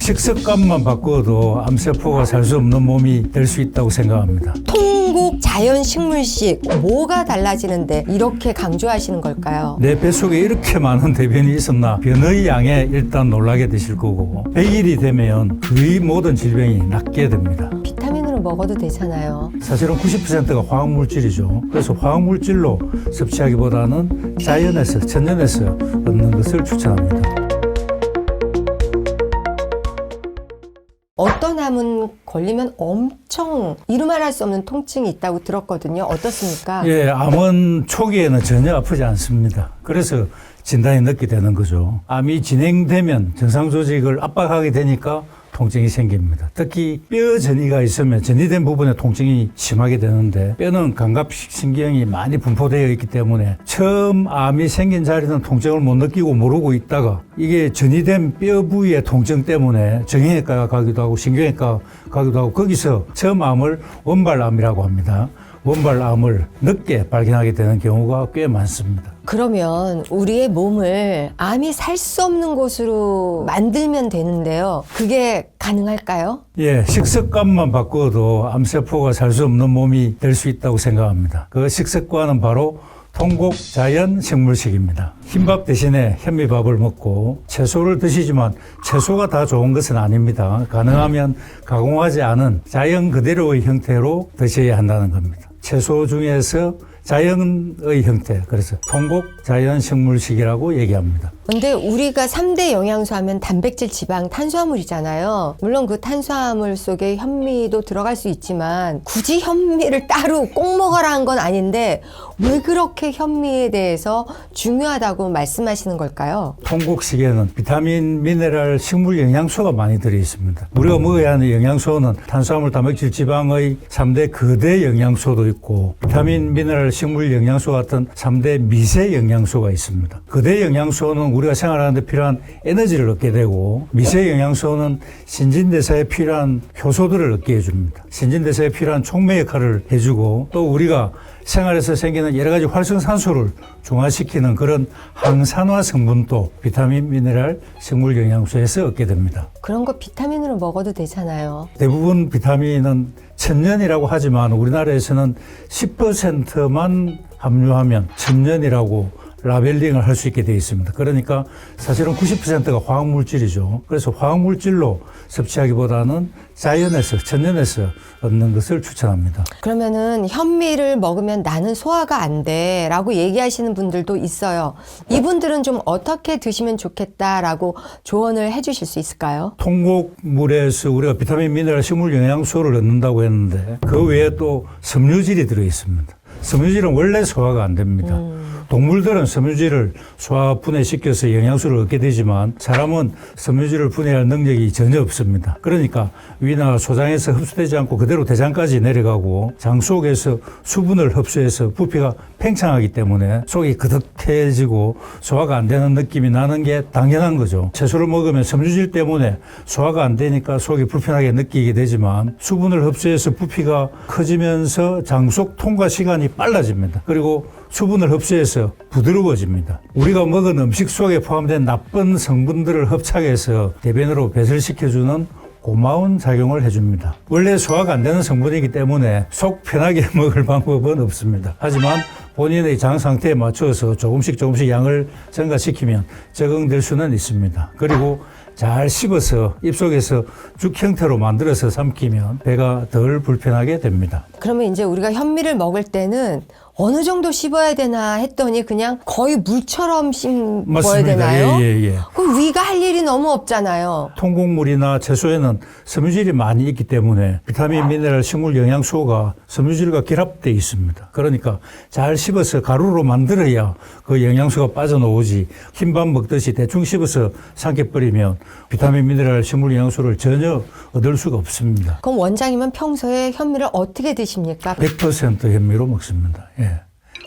식습관만 바꿔도 암세포가 살 수 없는 몸이 될 수 있다고 생각합니다. 통곡 자연식물식 뭐가 달라지는데 이렇게 강조하시는 걸까요? 내 뱃속에 이렇게 많은 대변이 있었나 변의 양에 일단 놀라게 되실 거고 100일이 되면 거의 모든 질병이 낫게 됩니다. 비타민으로 먹어도 되잖아요. 사실은 90%가 화학물질이죠. 그래서 화학물질로 섭취하기보다는 자연에서 천연에서 얻는 것을 추천합니다. 어떤 암은 걸리면 엄청 이루말할 수 없는 통증이 있다고 들었거든요. 어떻습니까? 예, 암은 초기에는 전혀 아프지 않습니다. 그래서 진단이 늦게 되는 거죠. 암이 진행되면 정상 조직을 압박하게 되니까 통증이 생깁니다. 특히 뼈 전이가 있으면 전이된 부분에 통증이 심하게 되는데 뼈는 감각신경이 많이 분포되어 있기 때문에 처음 암이 생긴 자리는 통증을 못 느끼고 모르고 있다가 이게 전이된 뼈 부위의 통증 때문에 정형외과 가기도 하고 신경외과 가기도 하고 거기서 처음 암을 원발암이라고 합니다. 원발암을 늦게 발견하게 되는 경우가 꽤 많습니다. 그러면 우리의 몸을 암이 살 수 없는 곳으로 만들면 되는데요. 그게 가능할까요? 예, 식습관만 바꿔도 암세포가 살 수 없는 몸이 될 수 있다고 생각합니다. 그 식습관은 바로 통곡 자연 식물식입니다. 흰밥 대신에 현미밥을 먹고 채소를 드시지만 채소가 다 좋은 것은 아닙니다. 가능하면 가공하지 않은 자연 그대로의 형태로 드셔야 한다는 겁니다. 채소 중에서 자연의 형태, 그래서 통곡 자연 식물식이라고 얘기합니다. 근데 우리가 3대 영양소 하면 단백질, 지방, 탄수화물이잖아요. 물론 그 탄수화물 속에 현미도 들어갈 수 있지만 굳이 현미를 따로 꼭 먹어라는 건 아닌데 왜 그렇게 현미에 대해서 중요하다고 말씀하시는 걸까요? 통곡식에는 비타민, 미네랄, 식물 영양소가 많이 들어있습니다. 우리가 먹어야 하는 영양소는 탄수화물, 단백질, 지방의 3대 거대 영양소도 있고 비타민, 미네랄, 식물 영양소 같은 3대 미세 영양소가 있습니다. 거대 영양소는 우리가 생활하는데 필요한 에너지를 얻게 되고 미세 영양소는 신진대사에 필요한 효소들을 얻게 해줍니다. 신진대사에 필요한 촉매 역할을 해주고 또 우리가 생활에서 생기는 여러 가지 활성산소를 중화시키는 그런 항산화 성분도 비타민, 미네랄, 식물 영양소에서 얻게 됩니다. 그런 거 비타민으로 먹어도 되잖아요. 대부분 비타민은 천년이라고 하지만 우리나라에서는 10%만 함유하면 천년이라고 라벨링을 할 수 있게 되어 있습니다. 그러니까 사실은 90%가 화학물질이죠. 그래서 화학물질로 섭취하기보다는 자연에서, 천연에서 얻는 것을 추천합니다. 그러면은 현미를 먹으면 나는 소화가 안 돼 라고 얘기하시는 분들도 있어요. 이분들은 좀 어떻게 드시면 좋겠다라고 조언을 해주실 수 있을까요? 통곡물에서 우리가 비타민, 미네랄, 식물 영양소를 얻는다고 했는데 그 외에 또 섬유질이 들어있습니다. 섬유질은 원래 소화가 안 됩니다. 동물들은 섬유질을 소화 분해시켜서 영양소를 얻게 되지만 사람은 섬유질을 분해할 능력이 전혀 없습니다. 그러니까 위나 소장에서 흡수되지 않고 그대로 대장까지 내려가고 장 속에서 수분을 흡수해서 부피가 팽창하기 때문에 속이 그득해지고 소화가 안 되는 느낌이 나는 게 당연한 거죠. 채소를 먹으면 섬유질 때문에 소화가 안 되니까 속이 불편하게 느끼게 되지만 수분을 흡수해서 부피가 커지면서 장 속 통과 시간이 빨라집니다. 그리고 수분을 흡수해서 부드러워집니다. 우리가 먹은 음식 속에 포함된 나쁜 성분들을 흡착해서 대변으로 배설시켜주는 고마운 작용을 해줍니다. 원래 소화가 안 되는 성분이기 때문에 속 편하게 먹을 방법은 없습니다. 하지만 본인의 장 상태에 맞춰서 조금씩 양을 증가시키면 적응될 수는 있습니다. 그리고 잘 씹어서 입속에서 죽 형태로 만들어서 삼키면 배가 덜 불편하게 됩니다. 그러면 이제 우리가 현미를 먹을 때는 어느 정도 씹어야 되나 했더니 그냥 거의 물처럼 씹어야 맞습니다. 되나요? 예. 그럼 위가 할 일이 너무 없잖아요. 통곡물이나 채소에는 섬유질이 많이 있기 때문에 비타민, 미네랄, 식물 영양소가 섬유질과 결합되어 있습니다. 그러니까 잘 씹어서 가루로 만들어야 그 영양소가 빠져나오지 흰밥 먹듯이 대충 씹어서 삼켜버리면 비타민, 미네랄, 식물 영양소를 전혀 얻을 수가 없습니다. 그럼 원장님은 평소에 현미를 어떻게 드십니까? 100% 현미로 먹습니다. 예.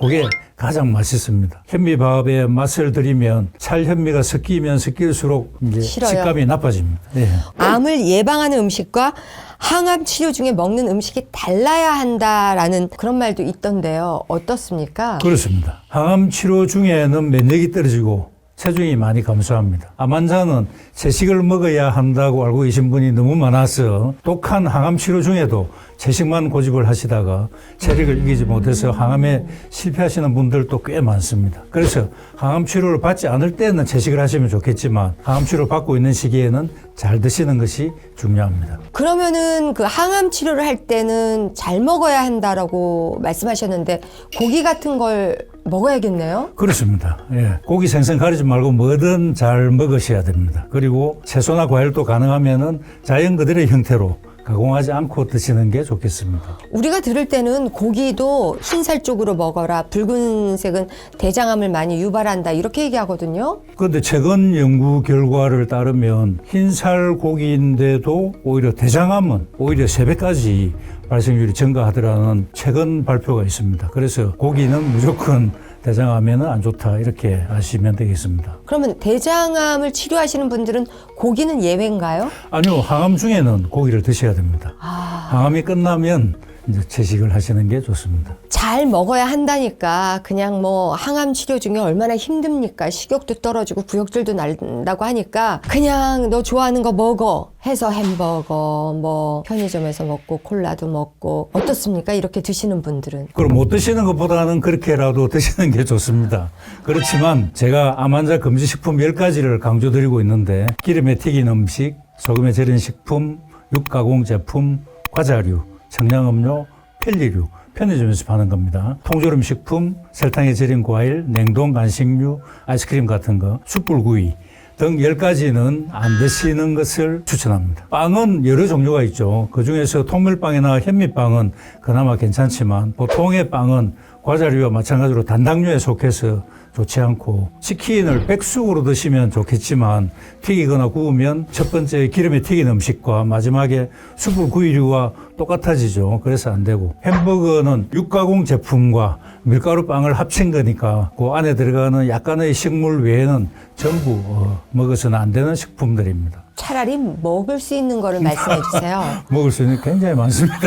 그게 가장 맛있습니다. 현미밥에 맛을 들이면 찰현미가 섞이면 섞일수록 이제 싫어요. 식감이 나빠집니다. 예. 암을 예방하는 음식과 항암 치료 중에 먹는 음식이 달라야 한다라는 그런 말도 있던데요. 어떻습니까? 그렇습니다. 항암 치료 중에는 면역이 떨어지고 체중이 많이 감소합니다. 암 환자는 채식을 먹어야 한다고 알고 계신 분이 너무 많아서 독한 항암 치료 중에도 채식만 고집을 하시다가 체력을 이기지 못해서 항암에 실패하시는 분들도 꽤 많습니다. 그래서 항암 치료를 받지 않을 때는 채식을 하시면 좋겠지만 항암 치료를 받고 있는 시기에는 잘 드시는 것이 중요합니다. 그러면은 그 항암 치료를 할 때는 잘 먹어야 한다라고 말씀하셨는데 고기 같은 걸 먹어야겠네요? 그렇습니다. 예. 고기 생선 가리지 말고 뭐든 잘 먹으셔야 됩니다. 그리고 채소나 과일도 가능하면은 자연 그대로의 형태로 가공하지 않고 드시는 게 좋겠습니다. 우리가 들을 때는 고기도 흰살 쪽으로 먹어라. 붉은색은 대장암을 많이 유발한다. 이렇게 얘기하거든요. 그런데 최근 연구 결과를 따르면 흰살 고기인데도 오히려 대장암은 오히려 3배까지 발생률이 증가하더라는 최근 발표가 있습니다. 그래서 고기는 무조건 대장암에는 안 좋다 이렇게 아시면 되겠습니다. 그러면 대장암을 치료하시는 분들은 고기는 예외인가요? 아니요, 항암 중에는 고기를 드셔야 됩니다. 항암이 끝나면 이제 채식을 하시는 게 좋습니다. 잘 먹어야 한다니까 그냥 뭐 항암 치료 중에 얼마나 힘듭니까? 식욕도 떨어지고 구역질도 난다고 하니까 그냥 너 좋아하는 거 먹어 해서 햄버거 뭐 편의점에서 먹고 콜라도 먹고 어떻습니까? 이렇게 드시는 분들은. 그럼 못 드시는 것보다는 그렇게라도 드시는 게 좋습니다. 그렇지만 제가 암 환자 금지 식품 10가지를 강조드리고 있는데 기름에 튀긴 음식, 소금에 절인 식품, 육가공 제품, 과자류, 청량음료, 편리류, 편의점에서 파는 겁니다. 통조림 식품, 설탕에 절인 과일, 냉동 간식류, 아이스크림 같은 거, 숯불구이 등 10가지는 안 드시는 것을 추천합니다. 빵은 여러 종류가 있죠. 그중에서 통밀빵이나 현미빵은 그나마 괜찮지만 보통의 빵은 과자류와 마찬가지로 단당류에 속해서 좋지 않고 치킨을 백숙으로 드시면 좋겠지만 튀기거나 구우면 첫 번째 기름에 튀긴 음식과 마지막에 숯불구이류와 똑같아지죠. 그래서 안 되고 햄버거는 육가공 제품과 밀가루 빵을 합친 거니까 그 안에 들어가는 약간의 식물 외에는 전부 먹어서는 안 되는 식품들입니다. 차라리 먹을 수 있는 거를 말씀해 주세요. 먹을 수 있는 게 굉장히 많습니다.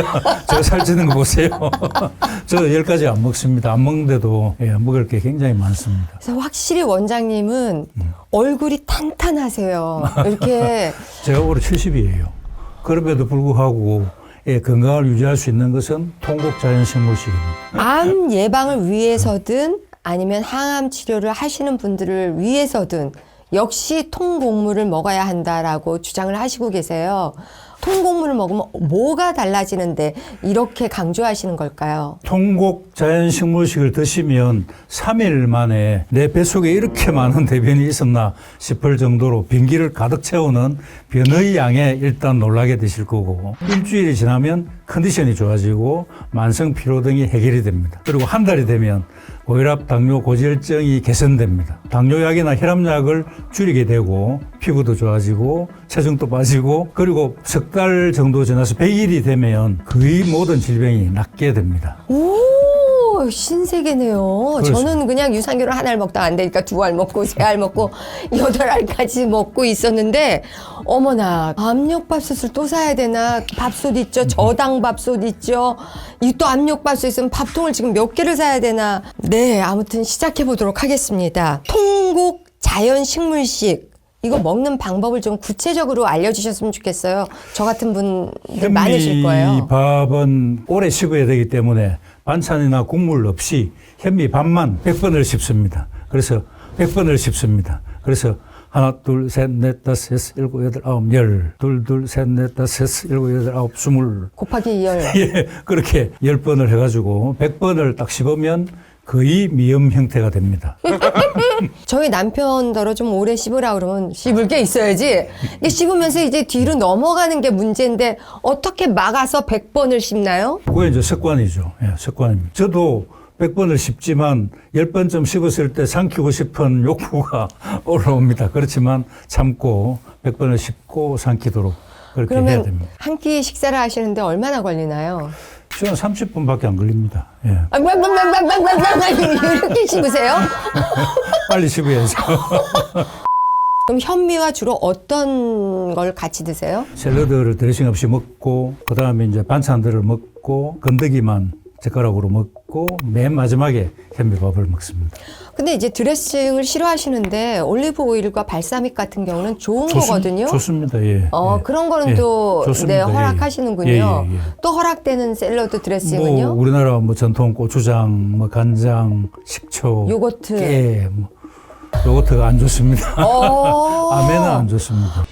저 살찌는 거 보세요. 저 10가지 안 먹습니다. 안 먹는데도 먹을 게 굉장히 많습니다. 그래서 확실히 원장님은 얼굴이 탄탄하세요. 이렇게 제가 올해 70이에요. 그럼에도 불구하고 건강을 유지할 수 있는 것은 통곡 자연식물식입니다. 암 예방을 위해서든 아니면 항암 치료를 하시는 분들을 위해서든 역시 통곡물을 먹어야 한다라고 주장을 하시고 계세요. 통곡물을 먹으면 뭐가 달라지는데 이렇게 강조하시는 걸까요? 통곡 자연식물식을 드시면 3일 만에 내 뱃속에 이렇게 많은 대변이 있었나 싶을 정도로 빈기를 가득 채우는 변의 양에 일단 놀라게 되실 거고 일주일이 지나면 컨디션이 좋아지고 만성 피로 등이 해결이 됩니다. 그리고 한 달이 되면 고혈압, 당뇨, 고지혈증이 개선됩니다. 당뇨약이나 혈압약을 줄이게 되고 피부도 좋아지고 체중도 빠지고 그리고 석 달 정도 지나서 100일이 되면 거의 모든 질병이 낫게 됩니다. 오, 신세계네요. 그렇습니다. 저는 그냥 유산균을 한 알 먹다 안 되니까 2알 먹고 3알 먹고 8알까지 먹고 있었는데 어머나 압력밥솥을 또 사야 되나. 밥솥 있죠. 저당 밥솥 있죠. 이 또 압력밥솥 있으면 밥통을 지금 몇 개를 사야 되나. 네, 아무튼 시작해 보도록 하겠습니다. 통곡 자연식물식 이거 먹는 방법을 좀 구체적으로 알려주셨으면 좋겠어요. 저 같은 분들 많으실 거예요. 현미밥은 오래 씹어야 되기 때문에 반찬이나 국물 없이 현미밥만 100번을 씹습니다. 그래서 100번을 씹습니다. 그래서 하나, 둘, 셋, 넷, 다섯, 여섯, 일곱, 여덟, 아홉, 열. 둘, 둘, 셋, 넷, 다섯, 여섯, 일곱, 여덟, 아홉, 20. 곱하기 10. 예, 그렇게 10번을 해가지고 100번을 딱 씹으면 거의 미음 형태가 됩니다. 저희 남편더러 좀 오래 씹으라 그러면 씹을 게 있어야지. 근데 씹으면서 이제 뒤로 넘어가는 게 문제인데 어떻게 막아서 100번을 씹나요? 그게 이제 습관이죠. 예, 습관입니다. 저도 100번을 씹지만 10번쯤 씹었을 때 삼키고 싶은 욕구가 올라옵니다. 그렇지만 참고 100번을 씹고 삼키도록 그렇게 해야 그러면 됩니다. 한 끼 식사를 하시는데 얼마나 걸리나요? 시간 30분밖에 안 걸립니다. 예. 이렇게 씹으세요? 빨리 씹어야죠. 그럼 현미와 주로 어떤 걸 같이 드세요? 샐러드를 드레싱 없이 먹고 그다음에 이제 반찬들을 먹고 건더기만 젓가락으로 먹고 맨 마지막에 현미밥을 먹습니다. 근데 이제 드레싱을 싫어하시는데 올리브 오일과 발사믹 같은 경우는 좋은 거거든요. 좋습니다. 예. 그런 거는 예, 또 좋습니다. 네, 허락하시는군요. 예, 예, 예. 또 허락되는 샐러드 드레싱은요? 뭐 우리나라 뭐 전통 고추장, 뭐 간장, 식초, 요거트. 깨, 뭐 요거트가 안 좋습니다. 아메는 안 좋습니다.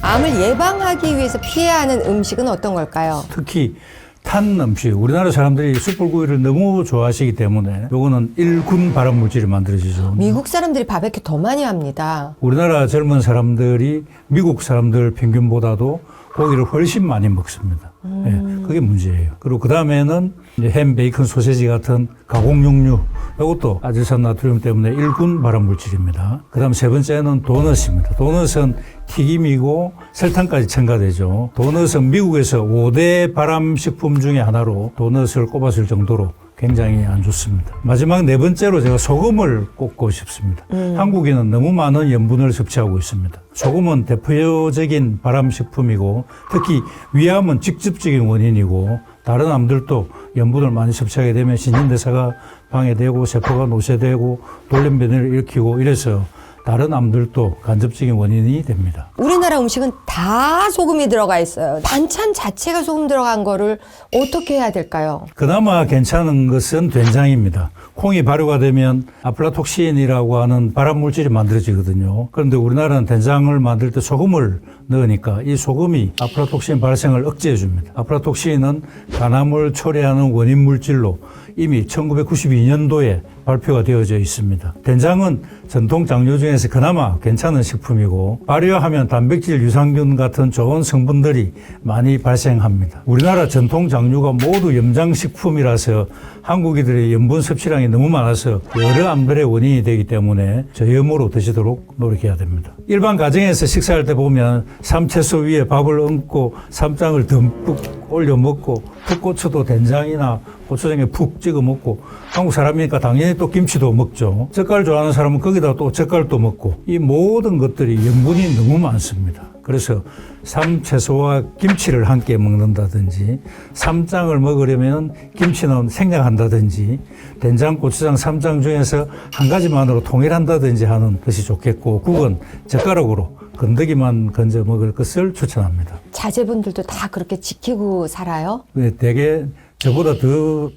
암을 예방하기 위해서 피해야 하는 음식은 어떤 걸까요? 특히 탄 음식, 우리나라 사람들이 숯불구이를 너무 좋아하시기 때문에 요거는 1군 발암물질이 만들어지죠. 미국 사람들이 바베큐 더 많이 합니다. 우리나라 젊은 사람들이 미국 사람들 평균보다도 고기를 훨씬 많이 먹습니다. 예, 그게 문제예요. 그리고 그 다음에는 햄, 베이컨, 소세지 같은 가공육류, 이것도 아질산나트륨 때문에 1군 발암물질입니다. 그 다음 세 번째는 도넛입니다. 도넛은 튀김이고 설탕까지 첨가되죠. 도넛은 미국에서 5대 발암식품 중에 하나로 도넛을 꼽았을 정도로 굉장히 안 좋습니다. 마지막 네 번째로 제가 소금을 꼽고 싶습니다. 한국인은 너무 많은 염분을 섭취하고 있습니다. 소금은 대표적인 발암식품이고 특히 위암은 직접적인 원인이고 다른 암들도 염분을 많이 섭취하게 되면 신진대사가 방해되고 세포가 노쇠되고 돌연변이를 일으키고 이래서 다른 암들도 간접적인 원인이 됩니다. 우리나라 음식은 다 소금이 들어가 있어요. 반찬 자체가 소금 들어간 거를 어떻게 해야 될까요? 그나마 괜찮은 것은 된장입니다. 콩이 발효가 되면 아플라톡신이라고 하는 발암물질이 만들어지거든요. 그런데 우리나라는 된장을 만들 때 소금을 넣으니까 이 소금이 아플라톡신 발생을 억제해 줍니다. 아플라톡신은 간암을 초래하는 원인 물질로 이미 1992년도에 발표가 되어져 있습니다. 된장은 전통 장류 중에서 그나마 괜찮은 식품이고 발효하면 단백질, 유산균 같은 좋은 성분들이 많이 발생합니다. 우리나라 전통 장류가 모두 염장식품이라서 한국인들의 염분 섭취량이 너무 많아서 여러 암들의 원인이 되기 때문에 저염으로 드시도록 노력해야 됩니다. 일반 가정에서 식사할 때 보면 삼채소 위에 밥을 얹고 쌈장을 듬뿍 올려 먹고 풋고추도 된장이나 고추장에 푹 찍어 먹고 한국 사람이니까 당연히 또 김치도 먹죠. 젓갈 좋아하는 사람은 거기다 또 젓갈도 먹고 이 모든 것들이 염분이 너무 많습니다. 그래서 삼채소와 김치를 함께 먹는다든지 쌈장을 먹으려면 김치는 생략한다든지 된장, 고추장, 쌈장 중에서 한 가지만으로 통일한다든지 하는 것이 좋겠고 국은 젓가락으로 건더기만 건져 먹을 것을 추천합니다. 자제분들도 다 그렇게 지키고 살아요? 되게 저보다 더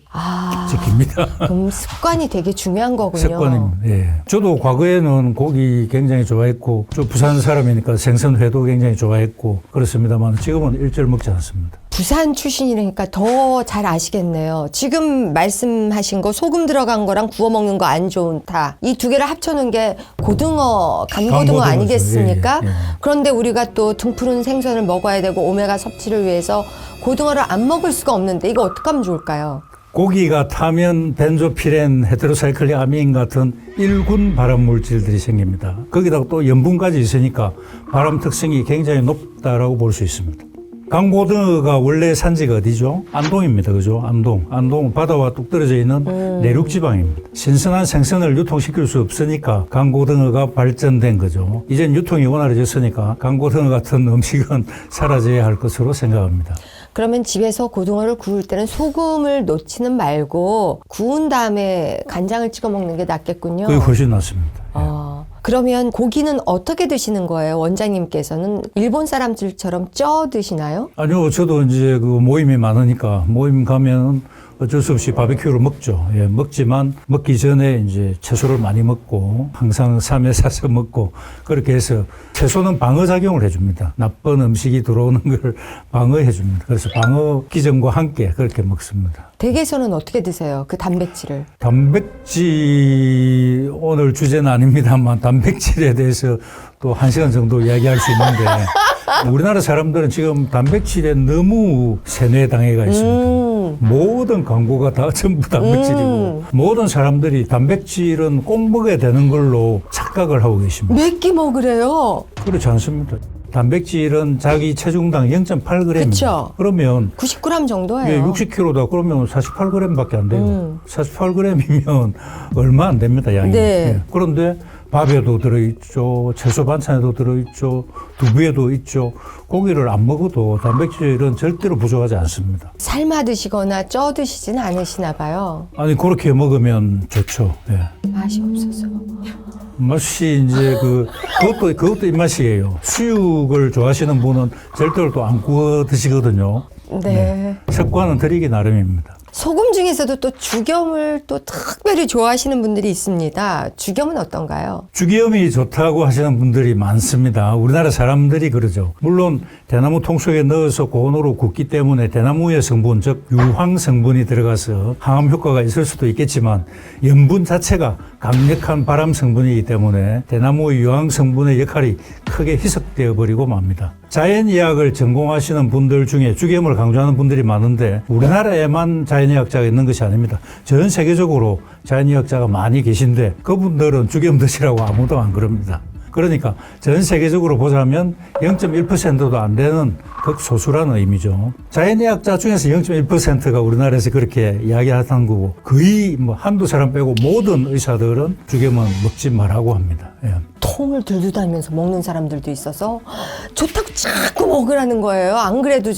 지킵니다. 그럼 습관이 되게 중요한 거군요. 습관입니다. 예. 저도 과거에는 고기 굉장히 좋아했고, 저 부산 사람이니까 생선회도 굉장히 좋아했고, 그렇습니다만 지금은 일절 먹지 않습니다. 부산 출신이니까 더 잘 아시겠네요. 지금 말씀하신 거 소금 들어간 거랑 구워 먹는 거 안 좋다. 이 두 개를 합쳐놓은 게 고등어, 감고등어 감고등어죠. 아니겠습니까? 예, 예. 그런데 우리가 또 등푸른 생선을 먹어야 되고 오메가 섭취를 위해서 고등어를 안 먹을 수가 없는데 이거 어떻게 하면 좋을까요? 고기가 타면 벤조피렌, 헤테로사이클릭 아민 같은 1군 발암 물질들이 생깁니다. 거기다가 또 염분까지 있으니까 발암 특성이 굉장히 높다라고 볼 수 있습니다. 강고등어가 원래 산지가 어디죠? 안동입니다. 그죠? 안동. 안동은 바다와 뚝 떨어져 있는 내륙 지방입니다. 신선한 생선을 유통시킬 수 없으니까 강고등어가 발전된 거죠. 이젠 유통이 원활해졌으니까 강고등어 같은 음식은 사라져야 할 것으로 생각합니다. 그러면 집에서 고등어를 구울 때는 소금을 놓지는 말고 구운 다음에 간장을 찍어 먹는 게 낫겠군요. 그게 훨씬 낫습니다. 그러면 고기는 어떻게 드시는 거예요? 원장님께서는 일본 사람들처럼 쪄 드시나요? 아니요, 저도 이제 그 모임이 많으니까 모임 가면 어쩔 수 없이 바베큐를 먹죠. 예, 먹지만 먹기 전에 이제 채소를 많이 먹고 항상 삶에 싸서 먹고 그렇게 해서 채소는 방어작용을 해줍니다. 나쁜 음식이 들어오는 걸 방어해줍니다. 그래서 방어 기전과 함께 그렇게 먹습니다. 댁에서는 어떻게 드세요? 그 단백질을? 단백질 오늘 주제는 아닙니다만 단백질에 대해서 또 1시간 정도 이야기할 수 있는데 우리나라 사람들은 지금 단백질에 너무 세뇌당해가 있습니다. 모든 광고가 다 전부 단백질이고 모든 사람들이 단백질은 꼭 먹어야 되는 걸로 착각을 하고 계십니다. 몇 끼 먹으래요? 그렇지 않습니다. 단백질은 자기 체중당 0.8g입니다. 그쵸. 그러면 90g 정도예요. 60kg다 그러면 48g밖에 안 돼요. 48g이면 얼마 안 됩니다, 양이. 네. 예. 그런데 밥에도 들어있죠. 채소 반찬에도 들어있죠. 두부에도 있죠. 고기를 안 먹어도 단백질은 절대로 부족하지 않습니다. 삶아 드시거나 쪄 드시진 않으시나 봐요. 아니 그렇게 먹으면 좋죠. 예. 맛이 없어서. 맛이 이제 그것도 입맛이에요. 수육을 좋아하시는 분은 절대로 또 안 구워 드시거든요. 네. 습관은 들이기 나름입니다. 소금 중에서도 또 죽염을 또 특별히 좋아하시는 분들이 있습니다. 죽염은 어떤가요? 죽염이 좋다고 하시는 분들이 많습니다. 우리나라 사람들이 그러죠. 물론 대나무 통 속에 넣어서 고온으로 굽기 때문에 대나무의 성분, 즉 유황 성분이 들어가서 항암 효과가 있을 수도 있겠지만 염분 자체가 강력한 발암 성분이기 때문에 대나무의 유황 성분의 역할이 크게 희석되어 버리고 맙니다. 자연의학을 전공하시는 분들 중에 죽염을 강조하는 분들이 많은데 우리나라에만 자연의학자가 있는 것이 아닙니다. 전 세계적으로 자연의학자가 많이 계신데 그분들은 죽염 드시라고 아무도 안 그럽니다. 그러니까 전 세계적으로 보자면 0.1%도 안 되는 극소수라는 의미죠. 자연의학자 중에서 0.1%가 우리나라에서 그렇게 이야기하는 거고 거의 뭐 한두 사람 빼고 모든 의사들은 죽염은 먹지 말라고 합니다. 예. 통을 들고 다니면서 먹는 사람들도 있어서 좋다고 자꾸 먹으라는 거예요. 안 그래도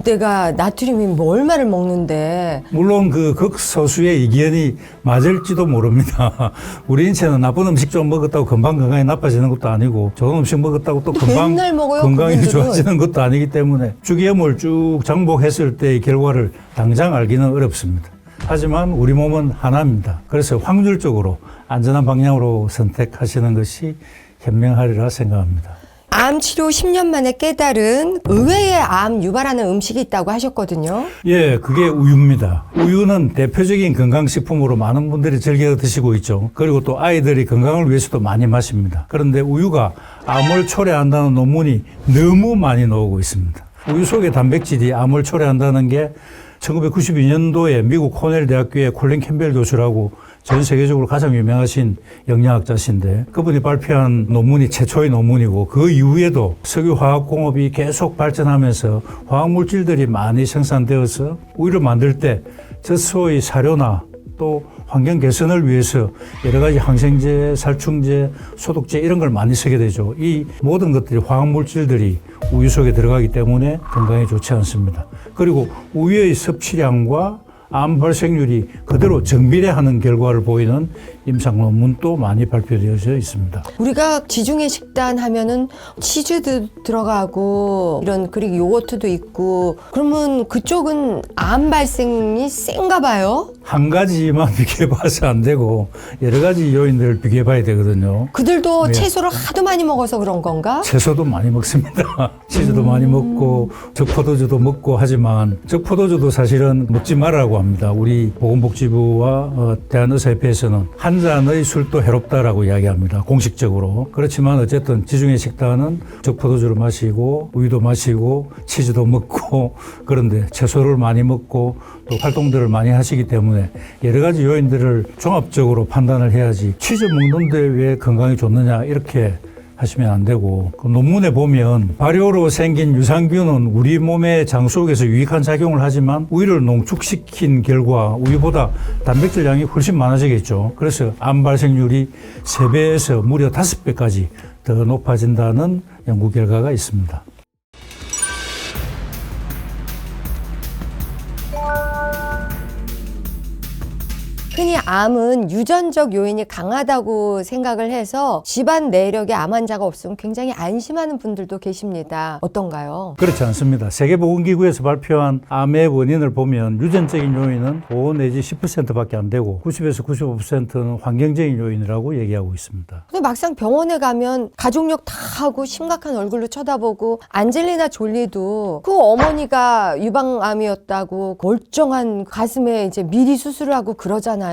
내가 나트륨이 뭐 얼마를 먹는데. 물론 그 극소수의 의견이 맞을지도 모릅니다. 우리 인체는 나쁜 음식 좀 먹었다고 금방 건강이 나빠지는 것도 아니고 좋은 음식 먹었다고 또 금방 맨날 먹어요, 건강이 그분들은. 좋아지는 것도 아니기 때문에 죽염을 쭉 장복했을 때의 결과를 당장 알기는 어렵습니다. 하지만 우리 몸은 하나입니다. 그래서 확률적으로 안전한 방향으로 선택하시는 것이 현명하리라 생각합니다. 암 치료 10년 만에 깨달은 의외의 암 유발하는 음식이 있다고 하셨거든요. 예, 그게 우유입니다. 우유는 대표적인 건강식품으로 많은 분들이 즐겨 드시고 있죠. 그리고 또 아이들이 건강을 위해서도 많이 마십니다. 그런데 우유가 암을 초래한다는 논문이 너무 많이 나오고 있습니다. 우유 속의 단백질이 암을 초래한다는 게 1992년도에 미국 코넬 대학교의 콜린 캠벨 교수라고 전 세계적으로 가장 유명하신 영양학자신데 그분이 발표한 논문이 최초의 논문이고 그 이후에도 석유화학공업이 계속 발전하면서 화학물질들이 많이 생산되어서 우유를 만들 때 젖소의 사료나 또 환경 개선을 위해서 여러 가지 항생제, 살충제, 소독제 이런 걸 많이 쓰게 되죠. 이 모든 것들이 화학물질들이 우유 속에 들어가기 때문에 건강에 좋지 않습니다. 그리고 우유의 섭취량과 암 발생률이 그대로 정비례하는 결과를 보이는 임상 논문도 많이 발표되어져 있습니다. 우리가 지중해 식단 하면은 치즈도 들어가고 이런 그리고 요거트도 있고 그러면 그쪽은 암 발생이 센가 봐요? 한 가지만 비교해봐서 안 되고 여러 가지 요인들을 비교해봐야 되거든요. 그들도 네. 채소를 하도 많이 먹어서 그런 건가? 채소도 많이 먹습니다. 치즈도 많이 먹고 적포도주도 먹고 하지만 적포도주도 사실은 먹지 말라고 합니다. 우리 보건복지부와 대한의사협회에서는 한 잔의 술도 해롭다라고 이야기합니다. 공식적으로. 그렇지만 어쨌든 지중해 식단은 적포도주를 마시고 우유도 마시고 치즈도 먹고 그런데 채소를 많이 먹고 또 활동들을 많이 하시기 때문에 여러 가지 요인들을 종합적으로 판단을 해야지 치즈 먹는데 왜 건강이 좋느냐 이렇게 하시면 안 되고 그 논문에 보면 발효로 생긴 유산균은 우리 몸의 장 속에서 유익한 작용을 하지만 우유를 농축시킨 결과 우유보다 단백질량이 훨씬 많아지겠죠. 그래서 암 발생률이 3배에서 무려 5배까지 더 높아진다는 연구 결과가 있습니다. 흔히 암은 유전적 요인이 강하다고 생각을 해서 집안 내력에 암 환자가 없으면 굉장히 안심하는 분들도 계십니다. 어떤가요? 그렇지 않습니다. 세계보건기구에서 발표한 암의 원인을 보면 유전적인 요인은 5 내지 10%밖에 안 되고 90에서 95%는 환경적인 요인이라고 얘기하고 있습니다. 근데 막상 병원에 가면 가족력 다 하고 심각한 얼굴로 쳐다보고 안젤리나 졸리도 그 어머니가 유방암이었다고 멀쩡한 가슴에 이제 미리 수술을 하고 그러잖아요.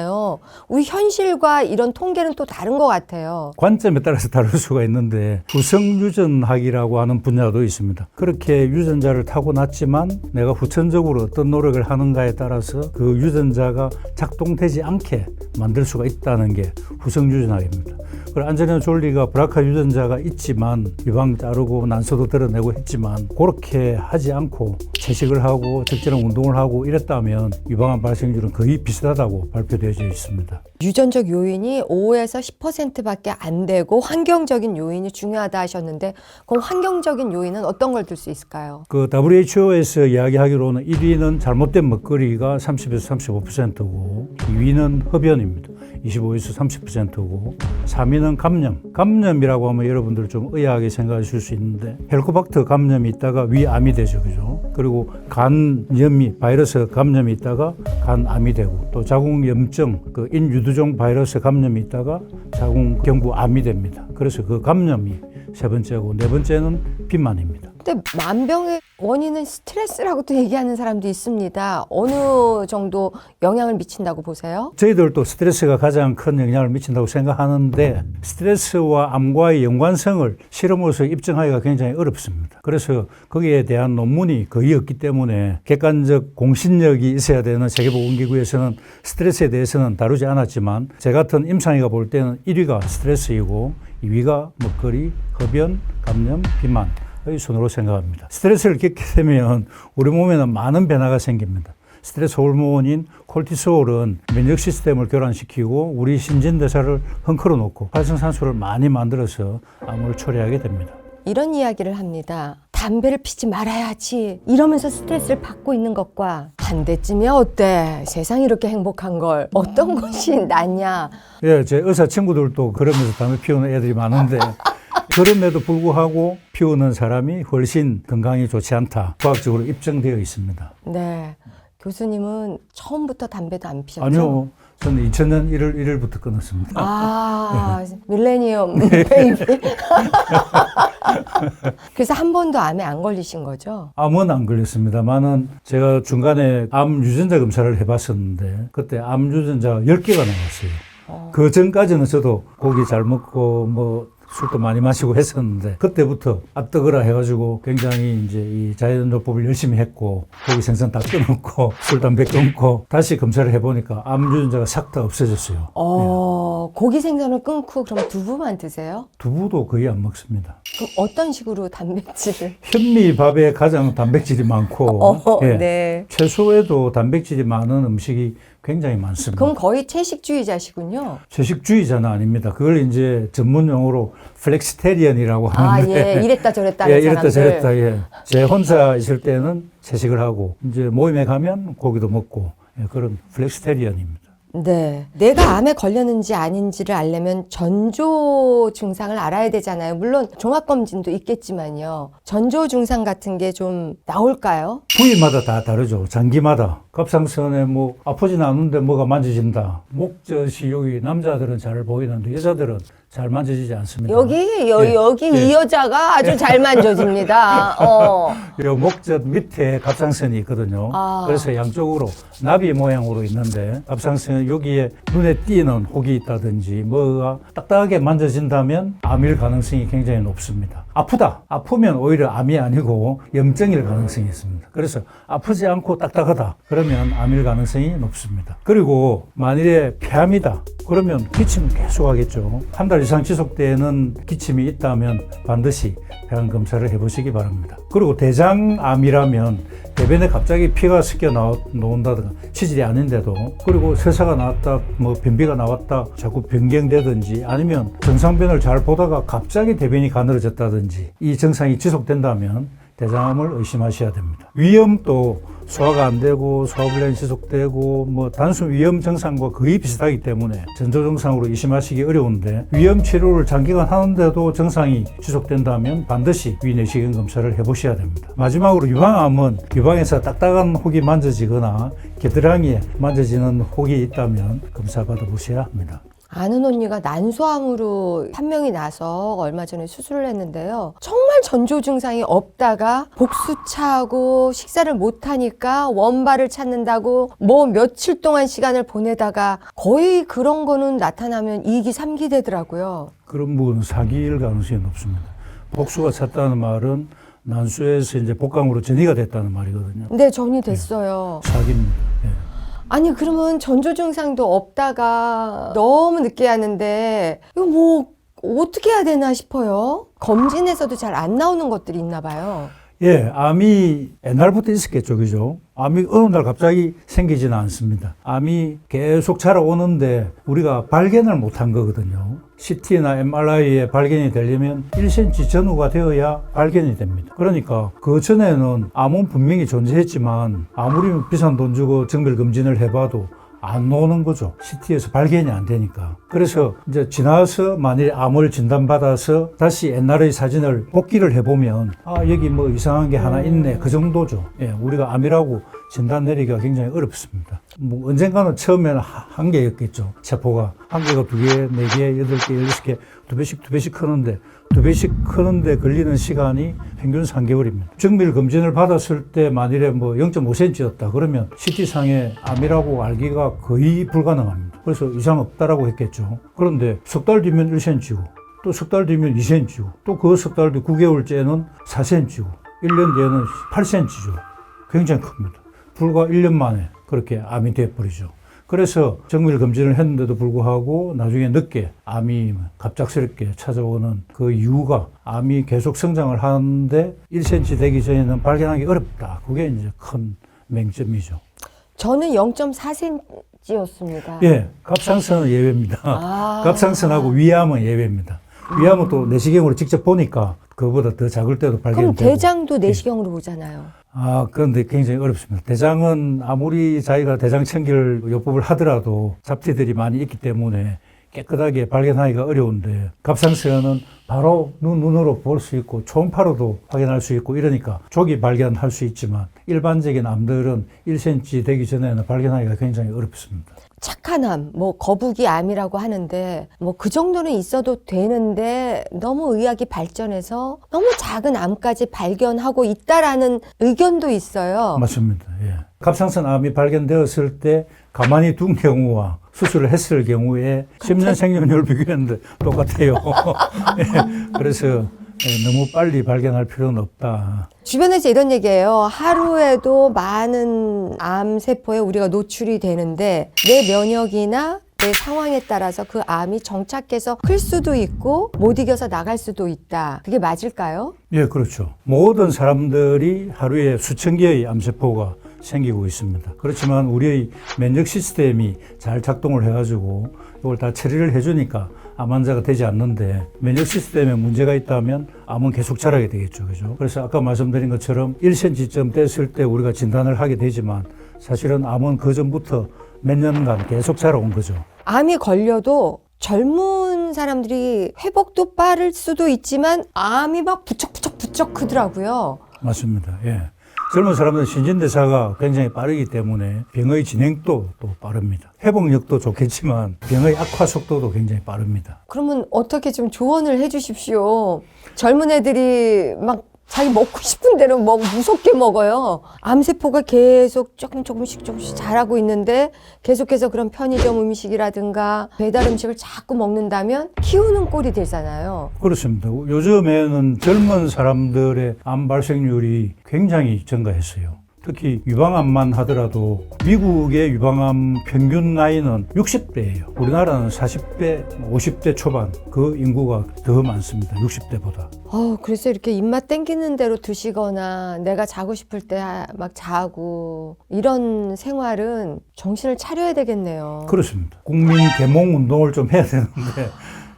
우리 현실과 이런 통계는 또 다른 것 같아요. 관점에 따라서 다를 수가 있는데 후성유전학이라고 하는 분야도 있습니다. 그렇게 유전자를 타고났지만 내가 후천적으로 어떤 노력을 하는가에 따라서 그 유전자가 작동되지 않게 만들 수가 있다는 게 후성유전학입니다. 그리고 안젤리나 졸리가 브라카 유전자가 있지만 유방 자르고 난소도 드러내고 했지만 그렇게 하지 않고 채식을 하고 적절한 운동을 하고 이랬다면 유방암 발생률은 거의 비슷하다고 발표되어 되어져 있습니다. 유전적 요인이 5에서 10%밖에 안 되고 환경적인 요인이 중요하다 하셨는데 그럼 환경적인 요인은 어떤 걸 들 수 있을까요? 그 WHO에서 이야기하기로는 1위는 잘못된 먹거리가 30에서 35%고 2위는 흡연입니다. 25에서 30%고 3위는 감염. 감염이라고 하면 여러분들 좀 의아하게 생각하실 수 있는데 헬코박터 감염이 있다가 위암이 되죠. 그죠? 그리고 간염이 바이러스 감염이 있다가 간암이 되고 또 자궁염증 그 인유두종 바이러스 감염이 있다가 자궁경부암이 됩니다. 그래서 그 감염이 세 번째고 네 번째는 비만입니다. 근데 만병의 원인은 스트레스라고도 얘기하는 사람도 있습니다. 어느 정도 영향을 미친다고 보세요? 저희들도 스트레스가 가장 큰 영향을 미친다고 생각하는데 스트레스와 암과의 연관성을 실험으로서 입증하기가 굉장히 어렵습니다. 그래서 거기에 대한 논문이 거의 없기 때문에 객관적 공신력이 있어야 되는 세계보건기구에서는 스트레스에 대해서는 다루지 않았지만 제 같은 임상의가 볼 때는 1위가 스트레스이고 2위가 먹거리, 흡연, 감염, 비만 의 순으로 생각합니다. 스트레스를 겪게 되면 우리 몸에는 많은 변화가 생깁니다. 스트레스 호르몬인 콜티솔은 면역 시스템을 교란시키고 우리 신진대사를 헝클어 놓고 활성산소를 많이 만들어서 암을 초래하게 됩니다. 이런 이야기를 합니다. 담배를 피지 말아야지 이러면서 스트레스를 받고 있는 것과 반대쯤이야 어때? 세상이 이렇게 행복한 걸 어떤 것이 낫냐? 예, 제 의사 친구들도 그러면서 담배 피우는 애들이 많은데 그럼에도 불구하고 피우는 사람이 훨씬 건강에 좋지 않다. 과학적으로 입증되어 있습니다. 네. 교수님은 처음부터 담배도 안 피셨죠? 아니요. 저는 2000년 1월 1일부터 끊었습니다. 아, 밀레니엄 베이비. 그래서 한 번도 암에 안 걸리신 거죠? 암은 안 걸렸습니다만은 제가 중간에 암 유전자 검사를 해봤었는데 그때 암 유전자가 10개가 나왔어요. 그 전까지는 저도 고기 잘 먹고 뭐 술도 많이 마시고 했었는데 그때부터 앞뜨거라 해가지고 굉장히 이제 이 자연요법을 열심히 했고 고기 생선 다 끊었고 술 담배 끊고 다시 검사를 해보니까 암 유전자가 싹 다 없어졌어요. 고기 생선을 끊고 그럼 두부만 드세요? 두부도 거의 안 먹습니다. 그럼 어떤 식으로 단백질을? 현미밥에 가장 단백질이 많고 예, 네. 채소에도 단백질이 많은 음식이 굉장히 많습니다. 그럼 거의 채식주의자시군요. 채식주의자는 아닙니다. 그걸 이제 전문 용어로 플렉시테리언이라고 아, 하는데 예. 이랬다 저랬다 하는 예, 이랬다 사람들. 저랬다. 예. 제 혼자 있을 때는 채식을 하고 이제 모임에 가면 고기도 먹고 예, 그런 플렉시테리언입니다. 네. 내가 암에 걸렸는지 아닌지를 알려면 전조 증상을 알아야 되잖아요. 물론 종합검진도 있겠지만요. 전조 증상 같은 게 좀 나올까요? 부위마다 다 다르죠. 장기마다. 갑상선에 뭐 아프진 않은데 뭐가 만져진다. 목젖이 여기 남자들은 잘 보이는데 여자들은 잘 만져지지 않습니다. 여기 예. 이 여자가 아주 잘 만져집니다. 이 목젖 밑에 갑상선이 있거든요. 아. 그래서 양쪽으로 나비 모양으로 있는데 갑상선 여기에 눈에 띄는 혹이 있다든지 뭐가 딱딱하게 만져진다면 암일 가능성이 굉장히 높습니다. 아프다. 아프면 오히려 암이 아니고 염증일 가능성이 있습니다. 그래서 아프지 않고 딱딱하다. 그러면 암일 가능성이 높습니다. 그리고 만일에 폐암이다. 그러면 기침은 계속 하겠죠. 한 달 이상 지속되는 기침이 있다면 반드시 폐암 검사를 해보시기 바랍니다. 그리고 대장암이라면 대변에 갑자기 피가 섞여 나온다든가 치질이 아닌데도 그리고 세사가 나왔다 뭐 변비가 나왔다 자꾸 변경되든지 아니면 정상변을 잘 보다가 갑자기 대변이 가늘어졌다든지 이 증상이 지속된다면 대장암을 의심하셔야 됩니다. 위염도 소화가 안 되고 소화불량이 지속되고 뭐 단순 위염 증상과 거의 비슷하기 때문에 전조 증상으로 의심하시기 어려운데 위염 치료를 장기간 하는데도 증상이 지속된다면 반드시 위내시경 검사를 해보셔야 됩니다. 마지막으로 유방암은 유방에서 딱딱한 혹이 만져지거나 겨드랑이에 만져지는 혹이 있다면 검사 받아보셔야 합니다. 아는 언니가 난소암으로 판명이 나서 얼마 전에 수술을 했는데요. 정말 전조 증상이 없다가 복수차고 식사를 못하니까 원발을 찾는다고 뭐 며칠 동안 시간을 보내다가 거의 그런 거는 나타나면 2기, 3기 되더라고요. 그런 부분은 사기일 가능성이 높습니다. 복수가 찼다는 말은 난소에서 이제 복강으로 전이가 됐다는 말이거든요. 네, 전이 됐어요. 사기입니다. 예. 아니 그러면 전조 증상도 없다가 너무 늦게 하는데 이거 뭐 어떻게 해야 되나 싶어요. 검진에서도 잘 안 나오는 것들이 있나 봐요. 예, 암이 옛날부터 있었겠죠, 그죠? 암이 어느 날 갑자기 생기지는 않습니다. 암이 계속 자라오는데 우리가 발견을 못한 거거든요. CT나 MRI에 발견이 되려면 1cm 전후가 되어야 발견이 됩니다. 그러니까 그 전에는 암은 분명히 존재했지만 아무리 비싼 돈 주고 정밀검진을 해봐도 안 나오는 거죠. CT에서 발견이 안 되니까. 그래서 이제 지나서 만일 암을 진단받아서 다시 옛날의 사진을 복기를 해보면 아, 여기 뭐 이상한 게 하나 있네. 그 정도죠. 예, 우리가 암이라고 진단 내리기가 굉장히 어렵습니다. 뭐 언젠가는 처음에는 한 개였겠죠. 세포가 한 개가 두 개, 네 개, 여덟 개, 16개, 두 배씩 크는데 두 배씩 크는데 걸리는 시간이 평균 3개월입니다. 정밀 검진을 받았을 때 만일에 뭐 0.5cm였다 그러면 CT상에 암이라고 알기가 거의 불가능합니다. 그래서 이상 없다라고 했겠죠. 그런데 석 달 뒤면 1cm고 또 석 달 뒤면 2cm고 또 그 석 달 뒤 9개월째는 4cm고 1년 뒤에는 8cm죠. 굉장히 큽니다. 불과 1년 만에 그렇게 암이 돼버리죠. 그래서 정밀 검진을 했는데도 불구하고 나중에 늦게 암이 갑작스럽게 찾아오는 그 이유가 암이 계속 성장을 하는데 1cm 되기 전에는 발견하기 어렵다. 그게 이제 큰 맹점이죠. 저는 0.4cm였습니다. 예, 갑상선은 예외입니다. 갑상선하고 위암은 예외입니다. 위암은 또 내시경으로 직접 보니까 그거보다 더 작을 때도 발견되고. 그럼 대장도 내시경으로 보잖아요. 아, 그런데 굉장히 어렵습니다. 대장은 아무리 자기가 대장청결 요법을 하더라도 잡티들이 많이 있기 때문에 깨끗하게 발견하기가 어려운데 갑상선은 바로 눈으로 볼 수 있고 초음파로도 확인할 수 있고 이러니까 조기 발견할 수 있지만 일반적인 암들은 1cm 되기 전에는 발견하기가 굉장히 어렵습니다. 착한 암, 뭐 거북이 암이라고 하는데 뭐 그 정도는 있어도 되는데 너무 의학이 발전해서 너무 작은 암까지 발견하고 있다라는 의견도 있어요. 맞습니다. 예. 갑상선 암이 발견되었을 때 가만히 둔 경우와 수술을 했을 경우에 10년 생존율 비교했는데 똑같아요. 예. 그래서 너무 빨리 발견할 필요는 없다. 주변에서 이런 얘기예요. 하루에도 많은 암세포에 우리가 노출이 되는데 내 면역이나 내 상황에 따라서 그 암이 정착해서 클 수도 있고 못 이겨서 나갈 수도 있다. 그게 맞을까요? 예, 그렇죠. 모든 사람들이 하루에 수천 개의 암세포가 생기고 있습니다. 그렇지만 우리의 면역 시스템이 잘 작동을 해가지고 이걸 다 처리를 해주니까 암 환자가 되지 않는데 면역 시스템에 문제가 있다면 암은 계속 자라게 되겠죠. 그죠? 그래서 아까 말씀드린 것처럼 1cm쯤 됐을 때 우리가 진단을 하게 되지만 사실은 암은 그 전부터 몇 년간 계속 자라온 거죠. 암이 걸려도 젊은 사람들이 회복도 빠를 수도 있지만 암이 막 부쩍부쩍 크더라고요. 맞습니다. 예. 젊은 사람들은 신진대사가 굉장히 빠르기 때문에 병의 진행도 또 빠릅니다. 회복력도 좋겠지만 병의 악화 속도도 굉장히 빠릅니다. 그러면 어떻게 좀 조언을 해 주십시오. 젊은 애들이 막 자기 먹고 싶은 대로 무섭게 먹어요. 암세포가 계속 조금씩 자라고 있는데 계속해서 그런 편의점 음식이라든가 배달 음식을 자꾸 먹는다면 키우는 꼴이 되잖아요. 그렇습니다. 요즘에는 젊은 사람들의 암 발생률이 굉장히 증가했어요. 특히 유방암만 하더라도 미국의 유방암 평균 나이는 60대예요. 우리나라는 40대, 50대 초반 그 인구가 더 많습니다. 60대보다. 그래서 이렇게 입맛 땡기는 대로 드시거나 내가 자고 싶을 때 막 자고 이런 생활은 정신을 차려야 되겠네요. 그렇습니다. 국민 계몽 운동을 좀 해야 되는데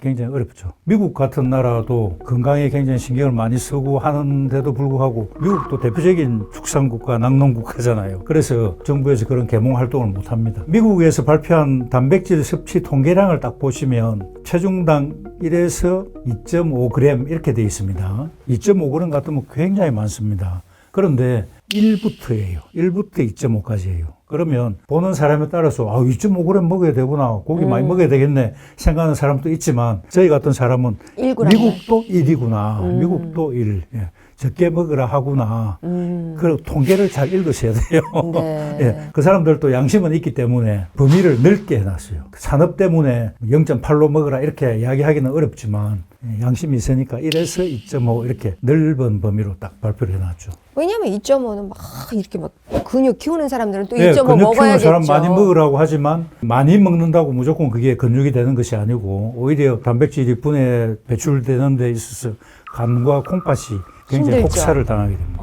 굉장히 어렵죠. 미국 같은 나라도 건강에 굉장히 신경을 많이 쓰고 하는데도 불구하고 미국도 대표적인 축산국가, 낙농국가잖아요. 그래서 정부에서 그런 계몽 활동을 못합니다. 미국에서 발표한 단백질 섭취 통계량을 딱 보시면 체중당 1에서 2.5g 이렇게 돼 있습니다. 2.5g 같으면 굉장히 많습니다. 그런데 1부터예요. 1부터 2.5까지예요. 그러면 보는 사람에 따라서 2.5g 먹어야 되구나. 고기 많이 먹어야 되겠네 생각하는 사람도 있지만 저희 같은 사람은 1g. 미국도 1이구나. 미국도 1. 예. 적게 먹으라 하구나. 그 통계를 잘 읽으셔야 돼요. 네. 예. 그 사람들도 양심은 있기 때문에 범위를 넓게 해놨어요. 산업 때문에 0.8로 먹으라 이렇게 이야기하기는 어렵지만 양심이 있으니까 1에서 2.5 이렇게 넓은 범위로 딱 발표를 해놨죠. 왜냐면 2.5는 막 이렇게 막 근육 키우는 사람들은 또 네, 2.5 근육 키우는 먹어야겠죠. 사람 많이 먹으라고 하지만 많이 먹는다고 무조건 그게 근육이 되는 것이 아니고 오히려 단백질이 분해 배출되는 데 있어서 간과 콩팥이 굉장히 힘들죠. 혹사를 당하게 됩니다.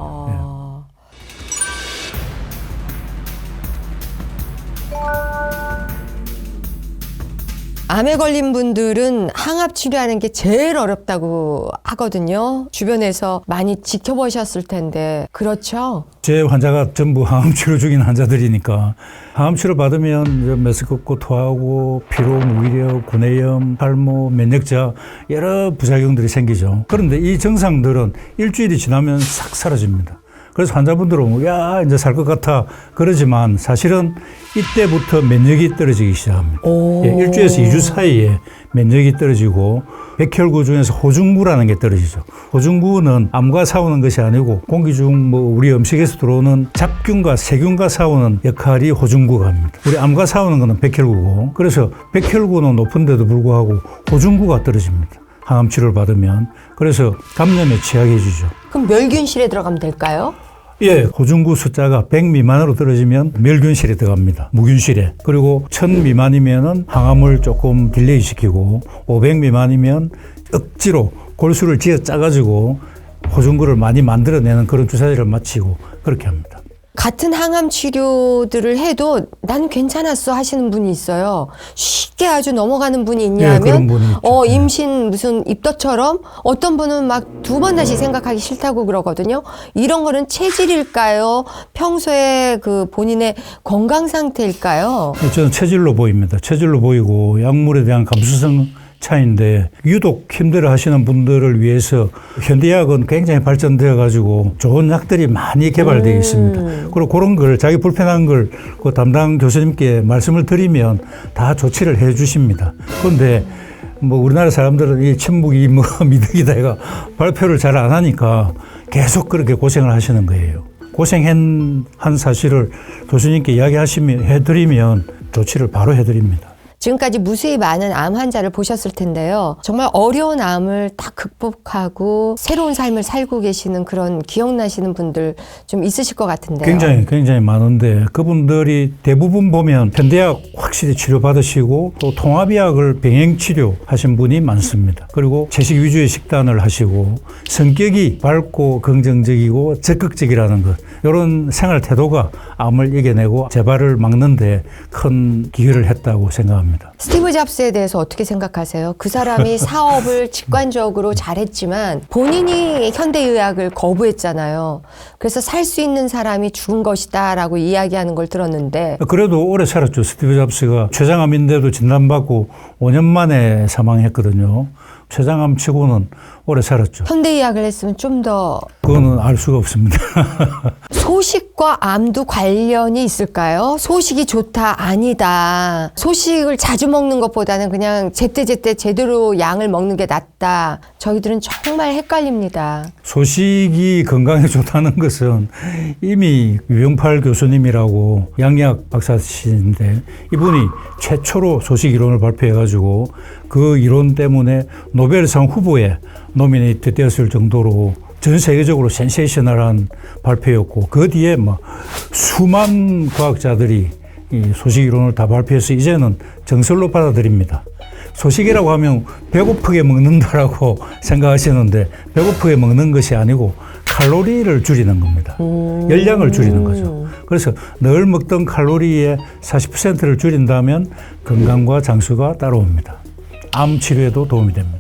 암에 걸린 분들은 항암 치료하는 게 제일 어렵다고 하거든요. 주변에서 많이 지켜보셨을 텐데 그렇죠? 제 환자가 전부 항암 치료 중인 환자들이니까 항암 치료 받으면 메스껍고 토하고 피로, 무기력, 구내염, 탈모, 면역저하 여러 부작용들이 생기죠. 그런데 이 증상들은 일주일이 지나면 싹 사라집니다. 그래서 환자분들은 야 이제 살 것 같아 그러지만 사실은 이때부터 면역이 떨어지기 시작합니다. 예, 1주에서 2주 사이에 면역이 떨어지고 백혈구 중에서 호중구라는 게 떨어지죠. 호중구는 암과 싸우는 것이 아니고 공기 중 뭐 우리 음식에서 들어오는 잡균과 세균과 싸우는 역할이 호중구가 합니다. 우리 암과 싸우는 거는 백혈구고 그래서 백혈구는 높은데도 불구하고 호중구가 떨어집니다. 항암 치료를 받으면 그래서 감염에 취약해지죠. 그럼 멸균실에 들어가면 될까요? 예, 호중구 숫자가 100 미만으로 떨어지면 멸균실에 들어갑니다. 무균실에. 그리고 1000 미만이면은 항암을 조금 딜레이 시키고 500 미만이면 억지로 골수를 지어 짜가지고 호중구를 많이 만들어내는 그런 주사제를 마치고 그렇게 합니다. 같은 항암 치료들을 해도 나는 괜찮았어 하시는 분이 있어요. 쉽게 아주 넘어가는 분이 있냐면 그런 분이 있죠. 임신 무슨 입덧처럼 어떤 분은 막 2번 다시 생각하기 싫다고 그러거든요. 이런 거는 체질일까요? 평소에 그 본인의 건강 상태일까요? 저는 체질로 보입니다. 체질로 보이고 약물에 대한 감수성 차인데 유독 힘들어 하시는 분들을 위해서 현대의학은 굉장히 발전되어 가지고 좋은 약들이 많이 개발되어 있습니다. 그리고 그런 걸 자기 불편한 걸 그 담당 교수님께 말씀을 드리면 다 조치를 해 주십니다. 그런데 뭐 우리나라 사람들은 이 침묵이 뭐 미덕이다 해가 발표를 잘 안 하니까 계속 그렇게 고생을 하시는 거예요. 고생한 사실을 교수님께 이야기하시면 해드리면 조치를 바로 해드립니다. 지금까지 무수히 많은 암 환자를 보셨을 텐데요. 정말 어려운 암을 다 극복하고 새로운 삶을 살고 계시는 그런 기억나시는 분들 좀 있으실 것 같은데요. 굉장히 많은데 그분들이 대부분 보면 현대약 확실히 치료받으시고 또 통합의학을 병행치료 하신 분이 많습니다. 그리고 채식 위주의 식단을 하시고 성격이 밝고 긍정적이고 적극적이라는 것 이런 생활 태도가 암을 이겨내고 재발을 막는 데 큰 기여를 했다고 생각합니다. 스티브 잡스에 대해서 어떻게 생각하세요? 그 사람이 사업을 직관적으로 잘했지만 본인이 현대의학을 거부했잖아요. 그래서 살 수 있는 사람이 죽은 것이다 라고 이야기하는 걸 들었는데 그래도 오래 살았죠. 스티브 잡스가 췌장암인데도 진단받고 5년 만에 사망했거든요. 췌장암 치고는 오래 살았죠. 현대의학을 했으면 좀 더 그거는 알 수가 없습니다. 소식과 암도 관련이 있을까요? 소식이 좋다, 아니다. 소식을 자주 먹는 것보다는 그냥 제때제때 제대로 양을 먹는 게 낫다. 저희들은 정말 헷갈립니다. 소식이 건강에 좋다는 것은 이미 유영팔 교수님이라고 양리학 박사시인데 이분이 최초로 소식 이론을 발표해가지고 그 이론 때문에 노벨상 후보에 노미네이트 되었을 정도로 전 세계적으로 센세이셔널한 발표였고 그 뒤에 뭐 수만 과학자들이 이 소식 이론을 다 발표해서 이제는 정설로 받아들입니다. 소식이라고 하면 배고프게 먹는다라고 생각하시는데 배고프게 먹는 것이 아니고 칼로리를 줄이는 겁니다. 열량을 줄이는 거죠. 그래서 늘 먹던 칼로리의 40%를 줄인다면 건강과 장수가 따라옵니다. 암 치료에도 도움이 됩니다.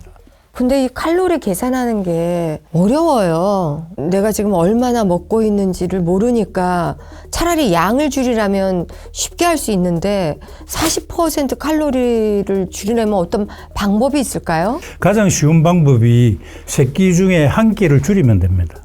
근데 이 칼로리 계산하는 게 어려워요. 내가 지금 얼마나 먹고 있는지를 모르니까 차라리 양을 줄이라면 쉽게 할 수 있는데 40% 칼로리를 줄이려면 어떤 방법이 있을까요? 가장 쉬운 방법이 세 끼 중에 한 끼를 줄이면 됩니다.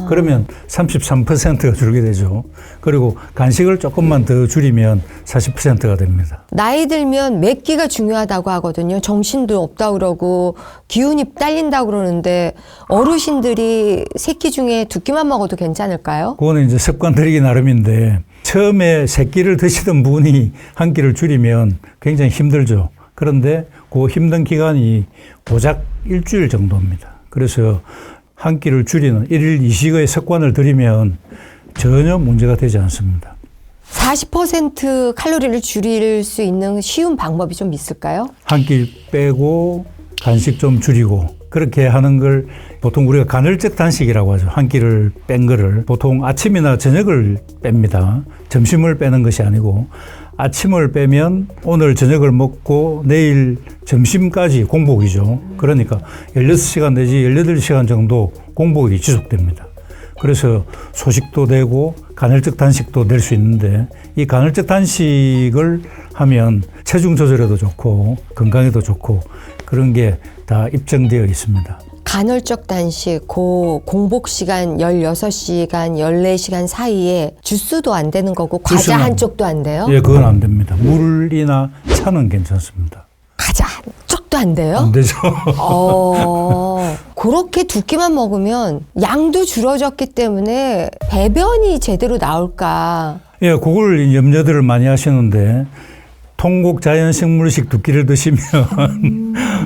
그러면 33%가 줄게 되죠. 그리고 간식을 조금만 더 줄이면 40%가 됩니다. 나이 들면 몇 끼가 중요하다고 하거든요. 정신도 없다 그러고 기운이 딸린다 그러는데 어르신들이 세 끼 중에 2끼만 먹어도 괜찮을까요? 그거는 이제 습관 들이기 나름인데 처음에 세 끼를 드시던 분이 한 끼를 줄이면 굉장히 힘들죠. 그런데 그 힘든 기간이 고작 일주일 정도입니다. 그래서 한 끼를 줄이는 일일 이식의 습관을 들이면 전혀 문제가 되지 않습니다. 40% 칼로리를 줄일 수 있는 쉬운 방법이 좀 있을까요? 한 끼 빼고 간식 좀 줄이고 그렇게 하는 걸 보통 우리가 간헐적 단식이라고 하죠. 한 끼를 뺀 거를 보통 아침이나 저녁을 뺍니다. 점심을 빼는 것이 아니고 아침을 빼면 오늘 저녁을 먹고 내일 점심까지 공복이죠. 그러니까 16시간 내지 18시간 정도 공복이 지속됩니다. 그래서 소식도 되고 간헐적 단식도 낼 수 있는데 이 간헐적 단식을 하면 체중 조절에도 좋고 건강에도 좋고 그런 게 다 입증되어 있습니다. 간헐적 단식, 공복 시간 16시간, 14시간 사이에 주스도 안 되는 거고 과자 주스는 한 쪽도 안 돼요? 예, 그건 안 됩니다. 물이나 차는 괜찮습니다. 과자 한 쪽도 안 돼요? 안 되죠. 그렇게 두 끼만 먹으면 양도 줄어졌기 때문에 배변이 제대로 나올까? 예, 그걸 염려들을 많이 하시는데 통곡 자연식물식 두 끼를 드시면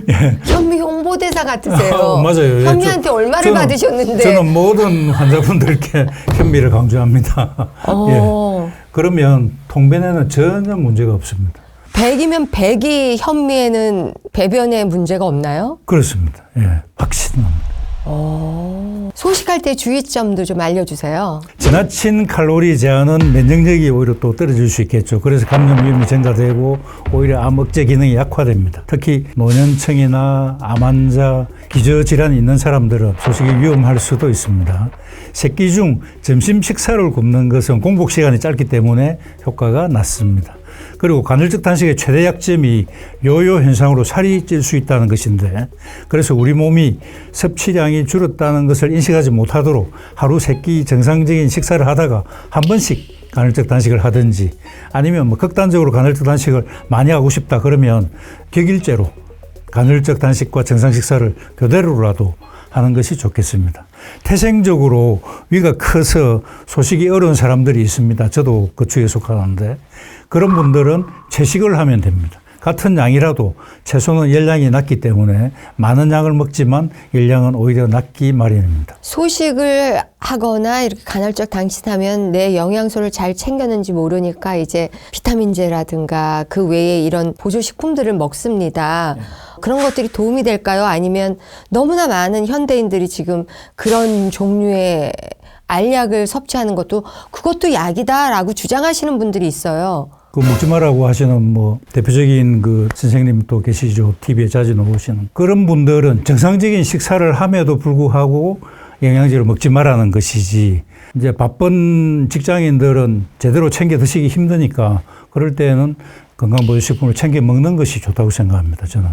예. 현미 홍보대사 같으세요. 맞아요. 예, 현미한테 얼마를 받으셨는데? 저는 모든 환자분들께 현미를 강조합니다. 예. 그러면 통변에는 전혀 문제가 없습니다. 100이면 100이 현미에는 배변에 문제가 없나요? 그렇습니다. 예, 확신합니다. 소식할 때 주의점도 좀 알려주세요. 지나친 칼로리 제한은 면역력이 오히려 또 떨어질 수 있겠죠. 그래서 감염 위험이 증가되고 오히려 암 억제 기능이 약화됩니다. 특히 노년층이나 암 환자, 기저질환이 있는 사람들은 소식이 위험할 수도 있습니다. 세끼 중 점심 식사를 굶는 것은 공복 시간이 짧기 때문에 효과가 낮습니다. 그리고 간헐적 단식의 최대 약점이 요요 현상으로 살이 찔 수 있다는 것인데 그래서 우리 몸이 섭취량이 줄었다는 것을 인식하지 못하도록 하루 3끼 정상적인 식사를 하다가 한 번씩 간헐적 단식을 하든지 아니면 뭐 극단적으로 간헐적 단식을 많이 하고 싶다 그러면 격일제로 간헐적 단식과 정상 식사를 교대로라도 하는 것이 좋겠습니다. 태생적으로 위가 커서 소식이 어려운 사람들이 있습니다. 저도 그 축에 속하는데 그런 분들은 채식을 하면 됩니다. 같은 양이라도 채소는 열량이 낮기 때문에 많은 양을 먹지만 열량은 오히려 낮기 마련입니다. 소식을 하거나 이렇게 간헐적 단식하면 내 영양소를 잘 챙겼는지 모르니까 이제 비타민제라든가 그 외에 이런 보조식품들을 먹습니다. 그런 것들이 도움이 될까요? 아니면 너무나 많은 현대인들이 지금 그런 종류의 알약을 섭취하는 그것도 약이다라고 주장하시는 분들이 있어요. 그 먹지 말라고 하시는 뭐 대표적인 그 선생님 또 계시죠. TV에 자주 나오시는 그런 분들은 정상적인 식사를 함에도 불구하고 영양제를 먹지 말라는 것이지 이제 바쁜 직장인들은 제대로 챙겨 드시기 힘드니까 그럴 때는 건강보조식품을 챙겨 먹는 것이 좋다고 생각합니다. 저는.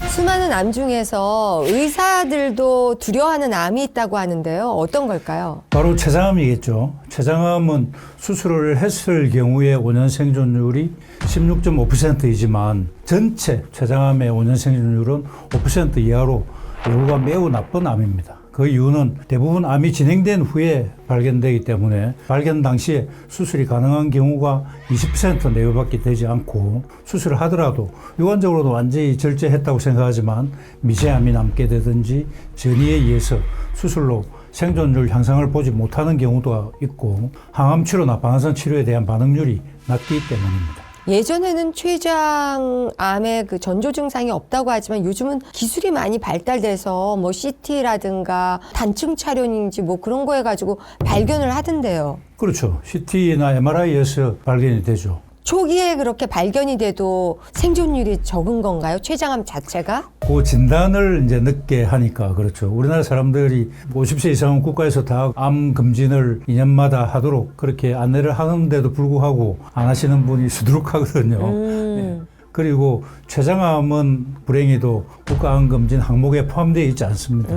수많은 암 중에서 의사들도 두려워하는 암이 있다고 하는데요. 어떤 걸까요? 바로 췌장암이겠죠. 췌장암은 수술을 했을 경우에 5년 생존율이 16.5%이지만 전체 췌장암의 5년 생존율은 5% 이하로 여부가 매우 나쁜 암입니다. 그 이유는 대부분 암이 진행된 후에 발견되기 때문에 발견 당시에 수술이 가능한 경우가 20% 내외밖에 되지 않고 수술을 하더라도 유관적으로도 완전히 절제했다고 생각하지만 미세암이 남게 되든지 전이에 의해서 수술로 생존율 향상을 보지 못하는 경우도 있고 항암 치료나 방사선 치료에 대한 반응률이 낮기 때문입니다. 예전에는 췌장암의 그 전조 증상이 없다고 하지만 요즘은 기술이 많이 발달돼서 뭐 CT라든가 단층 촬영인지 뭐 그런 거 해가지고 발견을 하던데요. 그렇죠. CT나 MRI에서 발견이 되죠. 초기에 그렇게 발견이 돼도 생존율이 적은 건가요? 췌장암 자체가? 그 진단을 이제 늦게 하니까 그렇죠. 우리나라 사람들이 50세 이상은 국가에서 다 암 검진을 2년마다 하도록 그렇게 안내를 하는데도 불구하고 안 하시는 분이 수두룩하거든요. 네. 그리고 췌장암은 불행히도 국가암검진 항목에 포함되어 있지 않습니다.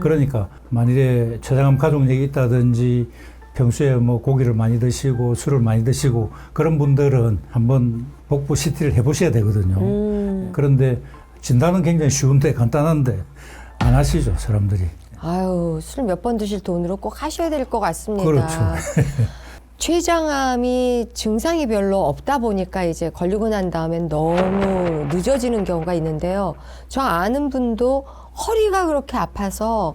그러니까 만일에 췌장암 가족력이 있다든지 평소에 뭐 고기를 많이 드시고 술을 많이 드시고 그런 분들은 한번 복부 CT를 해보셔야 되거든요. 그런데 진단은 굉장히 쉬운데 간단한데 안 하시죠, 사람들이. 아유, 술 몇 번 드실 돈으로 꼭 하셔야 될 것 같습니다. 그렇죠. 췌장암이 증상이 별로 없다 보니까 이제 걸리고 난 다음엔 너무 늦어지는 경우가 있는데요. 저 아는 분도 허리가 그렇게 아파서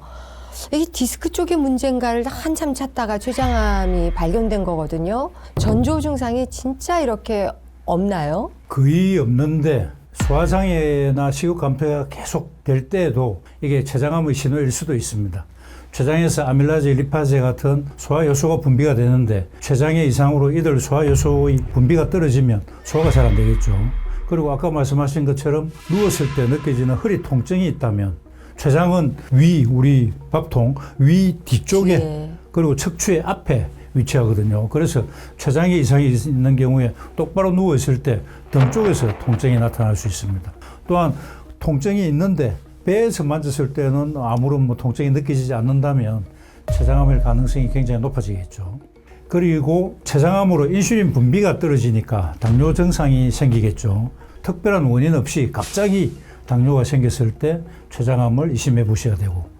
이게 디스크 쪽의 문제인가를 한참 찾다가 췌장암이 발견된 거거든요. 전조 증상이 진짜 이렇게 없나요? 거의 없는데 소화장애나 식욕감퇴가 계속 될 때에도 이게 췌장암의 신호일 수도 있습니다. 췌장에서 아밀라제, 리파제 같은 소화 요소가 분비가 되는데 췌장의 이상으로 이들 소화 요소의 분비가 떨어지면 소화가 잘 안 되겠죠. 그리고 아까 말씀하신 것처럼 누웠을 때 느껴지는 허리 통증이 있다면 췌장은 우리 밥통 위 뒤쪽에 예. 그리고 척추의 앞에 위치하거든요. 그래서 췌장에 이상이 있는 경우에 똑바로 누워있을 때 등 쪽에서 통증이 나타날 수 있습니다. 또한 통증이 있는데 배에서 만졌을 때는 아무런 통증이 느껴지지 않는다면 췌장암일 가능성이 굉장히 높아지겠죠. 그리고 췌장암으로 인슐린 분비가 떨어지니까 당뇨 증상이 생기겠죠. 특별한 원인 없이 갑자기 당뇨가 생겼을 때 췌장암을 의심해 보셔야 되고,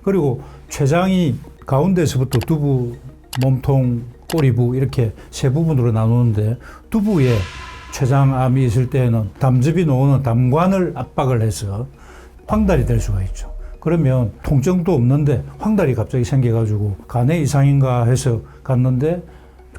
그리고 췌장이 가운데서부터 두부, 몸통, 꼬리부 이렇게 세 부분으로 나누는데 두부에 췌장암이 있을 때는 담즙이 놓는 담관을 압박을 해서 황달이 될 수가 있죠. 그러면 통증도 없는데 황달이 갑자기 생겨가지고 간에 이상인가 해서 갔는데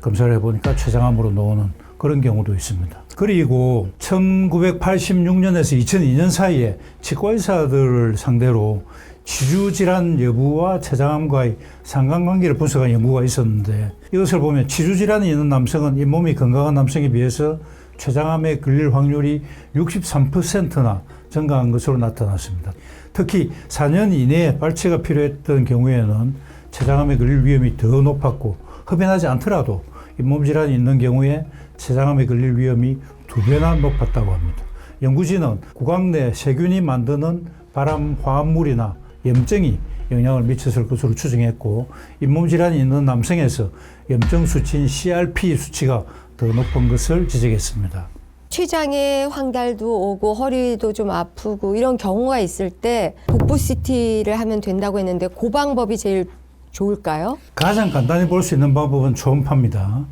검사를 해보니까 췌장암으로 나오는 그런 경우도 있습니다. 그리고 1986년에서 2002년 사이에 치과의사들을 상대로 치주질환 여부와 췌장암과의 상관관계를 분석한 연구가 있었는데, 이것을 보면 치주질환이 있는 남성은 잇몸이 건강한 남성에 비해서 췌장암에 걸릴 확률이 63%나 증가한 것으로 나타났습니다. 특히 4년 이내에 발치가 필요했던 경우에는 췌장암에 걸릴 위험이 더 높았고, 흡연하지 않더라도 잇몸 질환이 있는 경우에 췌장암에 걸릴 위험이 2배나 높았다고 합니다. 연구진은 구강 내 세균이 만드는 발암 화합물이나 염증이 영향을 미쳤을 것으로 추정했고, 잇몸 질환이 있는 남성에서 염증 수치인 CRP 수치가 더 높은 것을 지적했습니다. 췌장에 황달도 오고 허리도 좀 아프고 이런 경우가 있을 때 복부 CT를 하면 된다고 했는데 그 방법이 제일 좋을까요? 가장 간단히 볼 수 있는 방법은 초음파입니다.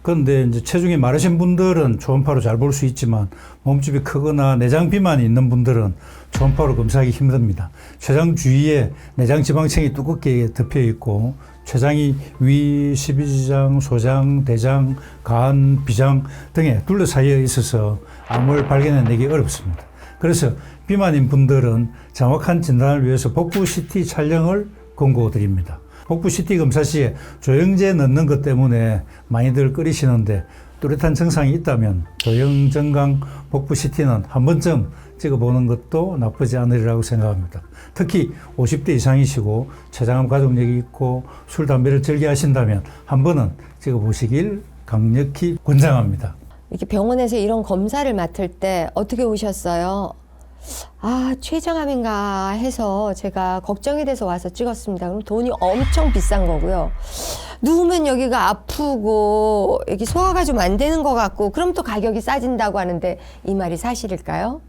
그런데 이제 체중이 마르신 분들은 초음파로 잘 볼 수 있지만 몸집이 크거나 내장 비만이 있는 분들은 초음파로 검사하기 힘듭니다. 췌장 주위에 내장 지방층이 두껍게 덮여 있고 췌장이 위, 십이지장, 소장, 대장, 간, 비장 등에 둘러싸여 있어서 암을 발견해내기 어렵습니다. 그래서 비만인 분들은 정확한 진단을 위해서 복부 CT 촬영을 권고드립니다. 복부 CT 검사 시에 조영제 넣는 것 때문에 많이들 꺼리시는데, 뚜렷한 증상이 있다면 조영정강 복부 CT는 한 번쯤 찍어보는 것도 나쁘지 않으리라고 생각합니다. 특히 50대 이상이시고 췌장암 가족력이 있고 술, 담배를 즐겨 하신다면 한 번은 찍어보시길 강력히 권장합니다. 이렇게 병원에서 이런 검사를 맡을 때 어떻게 오셨어요? 아, 췌장암인가 해서 제가 걱정이 돼서 와서 찍었습니다. 그럼 돈이 엄청 비싼 거고요. 누우면 여기가 아프고 여기 소화가 좀 안 되는 것 같고 그럼 또 가격이 싸진다고 하는데 이 말이 사실일까요?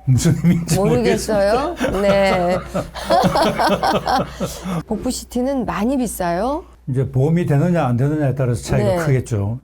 무슨 의미인지 모르겠어요. 네. 복부 CT는 많이 비싸요? 이제 보험이 되느냐 안 되느냐에 따라서 차이가 네. 크겠죠.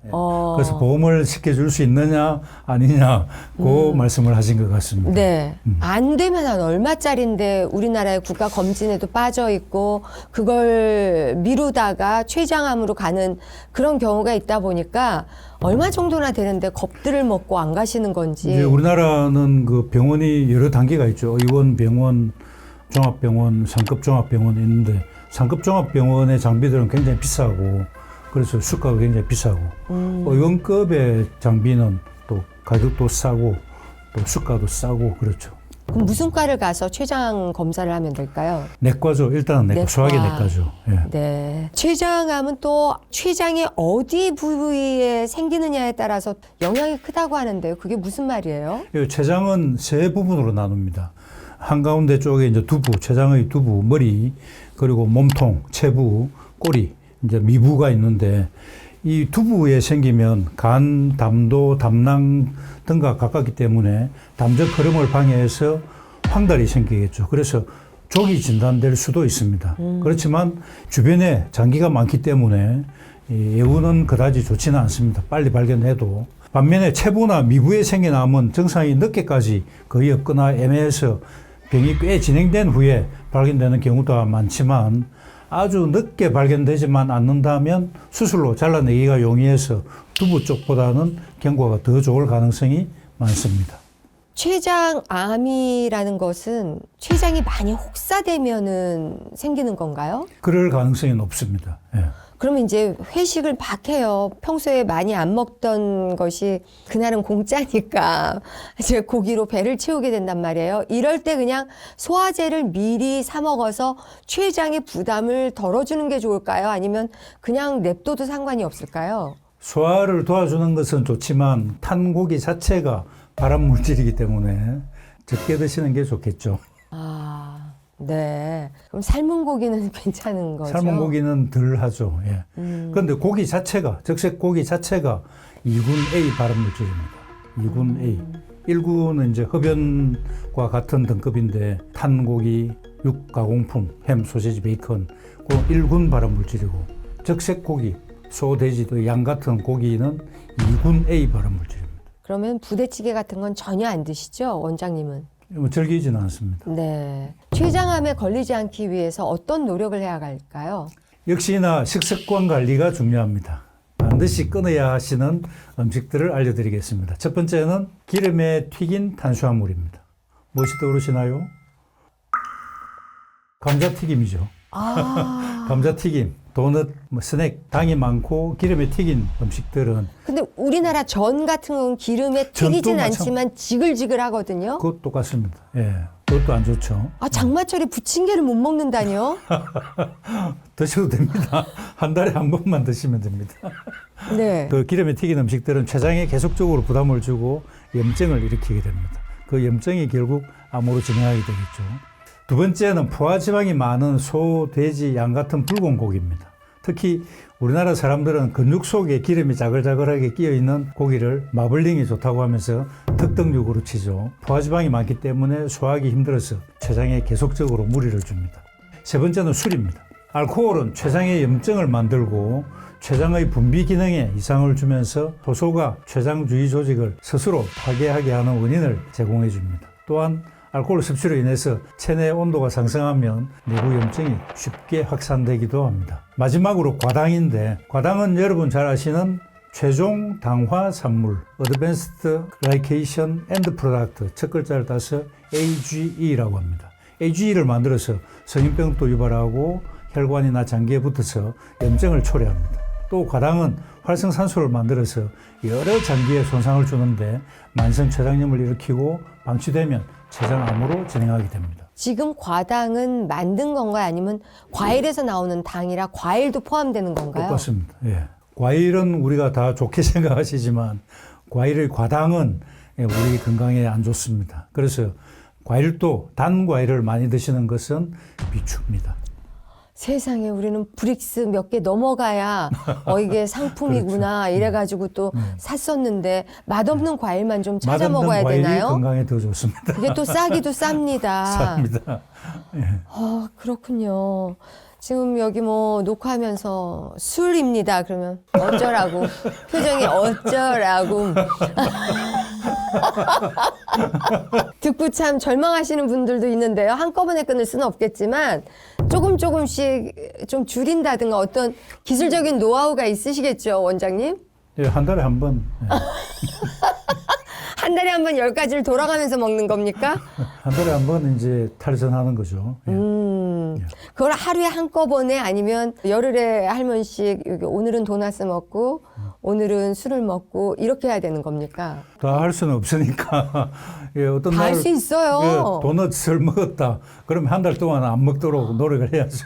그래서 보험을 시켜줄 수 있느냐 아니냐 그 말씀을 하신 것 같습니다. 네. 안 되면 한 얼마짜리인데 우리나라의 국가 검진에도 빠져 있고 그걸 미루다가 췌장암으로 가는 그런 경우가 있다 보니까 얼마 정도나 되는데 겁들을 먹고 안 가시는 건지. 이제 우리나라는 그 병원이 여러 단계가 있죠. 의원 병원, 종합병원, 상급 종합병원이 있는데 상급 종합병원의 장비들은 굉장히 비싸고 그래서 수가가 굉장히 비싸고 의원급의 장비는 또 가격도 싸고 또 수가도 싸고 그렇죠. 그럼 무슨 과를 가서 췌장 검사를 하면 될까요? 내과죠. 일단은 내과, 내과. 소화기 내과죠. 예. 네. 췌장암은 또 췌장의 어디 부위에 생기느냐에 따라서 영향이 크다고 하는데요. 그게 무슨 말이에요? 이 췌장은 세 부분으로 나눕니다. 한가운데 쪽에 이제 두부, 췌장의 두부, 머리, 그리고 몸통, 체부, 꼬리, 이제 미부가 있는데 이 두부에 생기면 간, 담도, 담낭 등과 가깝기 때문에 담적 흐름을 방해해서 황달이 생기겠죠. 그래서 족이 진단될 수도 있습니다. 그렇지만 주변에 장기가 많기 때문에 예후는 그다지 좋지는 않습니다. 빨리 발견해도. 반면에 체부나 미부에 생긴 암은 증상이 늦게까지 거의 없거나 애매해서 병이 꽤 진행된 후에 발견되는 경우도 많지만 아주 늦게 발견되지만 않는다면 수술로 잘라내기가 용이해서 두부 쪽보다는 경과가 더 좋을 가능성이 많습니다. 췌장암이라는 것은 췌장이 많이 혹사되면은 생기는 건가요? 그럴 가능성이 높습니다. 예. 그러면 이제 회식을 막 해요. 평소에 많이 안 먹던 것이 그날은 공짜니까 이제 고기로 배를 채우게 된단 말이에요. 이럴 때 그냥 소화제를 미리 사 먹어서 췌장의 부담을 덜어주는 게 좋을까요? 아니면 그냥 냅둬도 상관이 없을까요? 소화를 도와주는 것은 좋지만 탄 고기 자체가 발암 물질이기 때문에 적게 드시는 게 좋겠죠. 아, 네. 그럼 삶은 고기는 괜찮은 거죠? 삶은 고기는 덜 하죠. 예. 그런데 고기 자체가, 적색 고기 자체가 2군 A 발암 물질입니다. 2군 A. 1군은 이제 흡연과 같은 등급인데 탄 고기, 육 가공품, 햄, 소시지, 베이컨, 그 1군 발암 물질이고 적색 고기, 소, 돼지, 양 같은 고기는 2군 A 발암 물질입니다. 그러면 부대찌개 같은 건 전혀 안 드시죠, 원장님은? 즐기지는 않습니다. 네. 췌장암에 걸리지 않기 위해서 어떤 노력을 해야 할까요? 역시나 식습관 관리가 중요합니다. 반드시 끊어야 하시는 음식들을 알려드리겠습니다. 첫 번째는 기름에 튀긴 탄수화물입니다. 무엇이 떠오르시나요? 감자튀김이죠. 아. 감자튀김, 도넛, 스낵, 당이 많고 기름에 튀긴 음식들은 근데 우리나라 전 같은 건 기름에 튀기진 전도 않지만 지글지글 하거든요. 그것 똑같습니다. 예, 그것도 안 좋죠. 아, 장마철에 부침개를 못 먹는다니요? 드셔도 됩니다. 한 달에 한 번만 드시면 됩니다. 네. 그 기름에 튀긴 음식들은 췌장에 계속적으로 부담을 주고 염증을 일으키게 됩니다. 그 염증이 결국 암으로 진행하게 되겠죠. 두 번째는 포화지방이 많은 소, 돼지, 양 같은 붉은 고기입니다. 특히 우리나라 사람들은 근육 속에 기름이 자글자글하게 끼어있는 고기를 마블링이 좋다고 하면서 특등육으로 치죠. 포화지방이 많기 때문에 소화하기 힘들어서 췌장에 계속적으로 무리를 줍니다. 세 번째는 술입니다. 알코올은 췌장의 염증을 만들고 췌장의 분비 기능에 이상을 주면서 효소가 췌장 주위 조직을 스스로 파괴하게 하는 원인을 제공해 줍니다. 또한 알코올 섭취로 인해서 체내 온도가 상승하면 내부 염증이 쉽게 확산되기도 합니다. 마지막으로 과당인데, 과당은 여러분 잘 아시는 최종 당화 산물, Advanced Glycation End Product, 첫 글자를 따서 AGE라고 합니다. AGE를 만들어서 성인병도 유발하고 혈관이나 장기에 붙어서 염증을 초래합니다. 또 과당은 활성산소를 만들어서 여러 장기에 손상을 주는데 만성 췌장염을 일으키고 방치되면 췌장암으로 진행하게 됩니다. 지금 과당은 만든 건가요? 아니면 과일에서 나오는 당이라 과일도 포함되는 건가요? 똑같습니다. 예. 과일은 우리가 다 좋게 생각하시지만 과일의 과당은 우리 건강에 안 좋습니다. 그래서 과일도 단 과일을 많이 드시는 것은 비추입니다. 세상에 우리는 브릭스 몇 개 넘어가야 이게 상품이구나 그렇죠. 이래가지고 또 샀었는데 맛없는 과일만 좀 찾아 맛없는 먹어야 과일이 되나요? 건강에 더 좋습니다. 그게 또 싸기도 쌉니다. 쌉니다. 예. 그렇군요. 지금 여기 뭐 녹화하면서 술입니다. 그러면 어쩌라고. 표정이 어쩌라고. 듣고 참 절망하시는 분들도 있는데요. 한꺼번에 끊을 수는 없겠지만 조금씩 좀 줄인다든가 어떤 기술적인 노하우가 있으시겠죠, 원장님? 예, 한 달에 한 번. 예. 한 달에 한 번 10가지를 돌아가면서 먹는 겁니까? 한 달에 한 번 이제 탈선하는 거죠. 예. 그걸 하루에 한꺼번에 아니면 열흘에 한 번씩 여기 오늘은 도넛을 먹고 오늘은 술을 먹고 이렇게 해야 되는 겁니까? 다 할 수는 없으니까. 예, 어떤 다 할 날 수 있어요. 예, 도넛을 먹었다. 그럼 한 달 동안 안 먹도록 노력을 해야죠.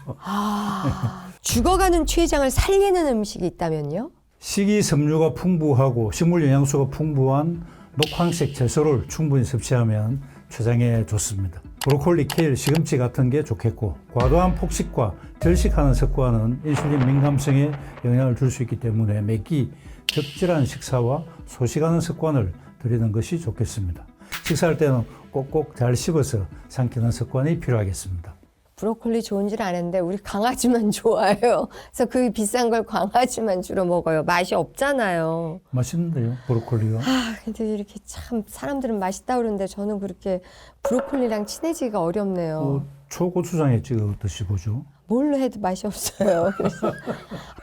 죽어가는 췌장을 살리는 음식이 있다면요? 식이섬유가 풍부하고 식물 영양소가 풍부한 녹황색 채소를 충분히 섭취하면 췌장에 좋습니다. 브로콜리, 케일, 시금치 같은 게 좋겠고 과도한 폭식과 절식하는 습관은 인슐린 민감성에 영향을 줄 수 있기 때문에 매끼 적절한 식사와 소식하는 습관을 들이는 것이 좋겠습니다. 식사할 때는 꼭꼭 잘 씹어서 삼키는 습관이 필요하겠습니다. 브로콜리 좋은 줄 아는데 우리 강아지만 좋아해요. 그래서 그 비싼 걸 강아지만 주로 먹어요. 맛이 없잖아요. 맛있는데요, 브로콜리가. 아, 근데 이렇게 참 사람들은 맛있다 그러는데 저는 그렇게 브로콜리랑 친해지기가 어렵네요. 초고추장에 찍어 드셔보죠. 뭘로 해도 맛이 없어요. 그래서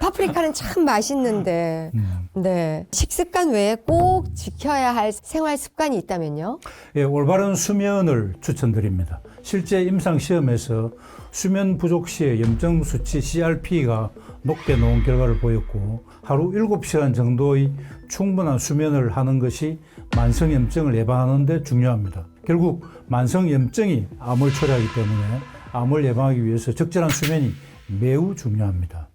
파프리카는 참 맛있는데, 네. 식습관 외에 꼭 지켜야 할 생활 습관이 있다면요? 예, 올바른 수면을 추천드립니다. 실제 임상 시험에서 수면 부족 시에 염증 수치 CRP가 높게 나온 결과를 보였고 하루 7시간 정도의 충분한 수면을 하는 것이 만성염증을 예방하는 데 중요합니다. 결국 만성염증이 암을 초래하기 때문에 암을 예방하기 위해서 적절한 수면이 매우 중요합니다.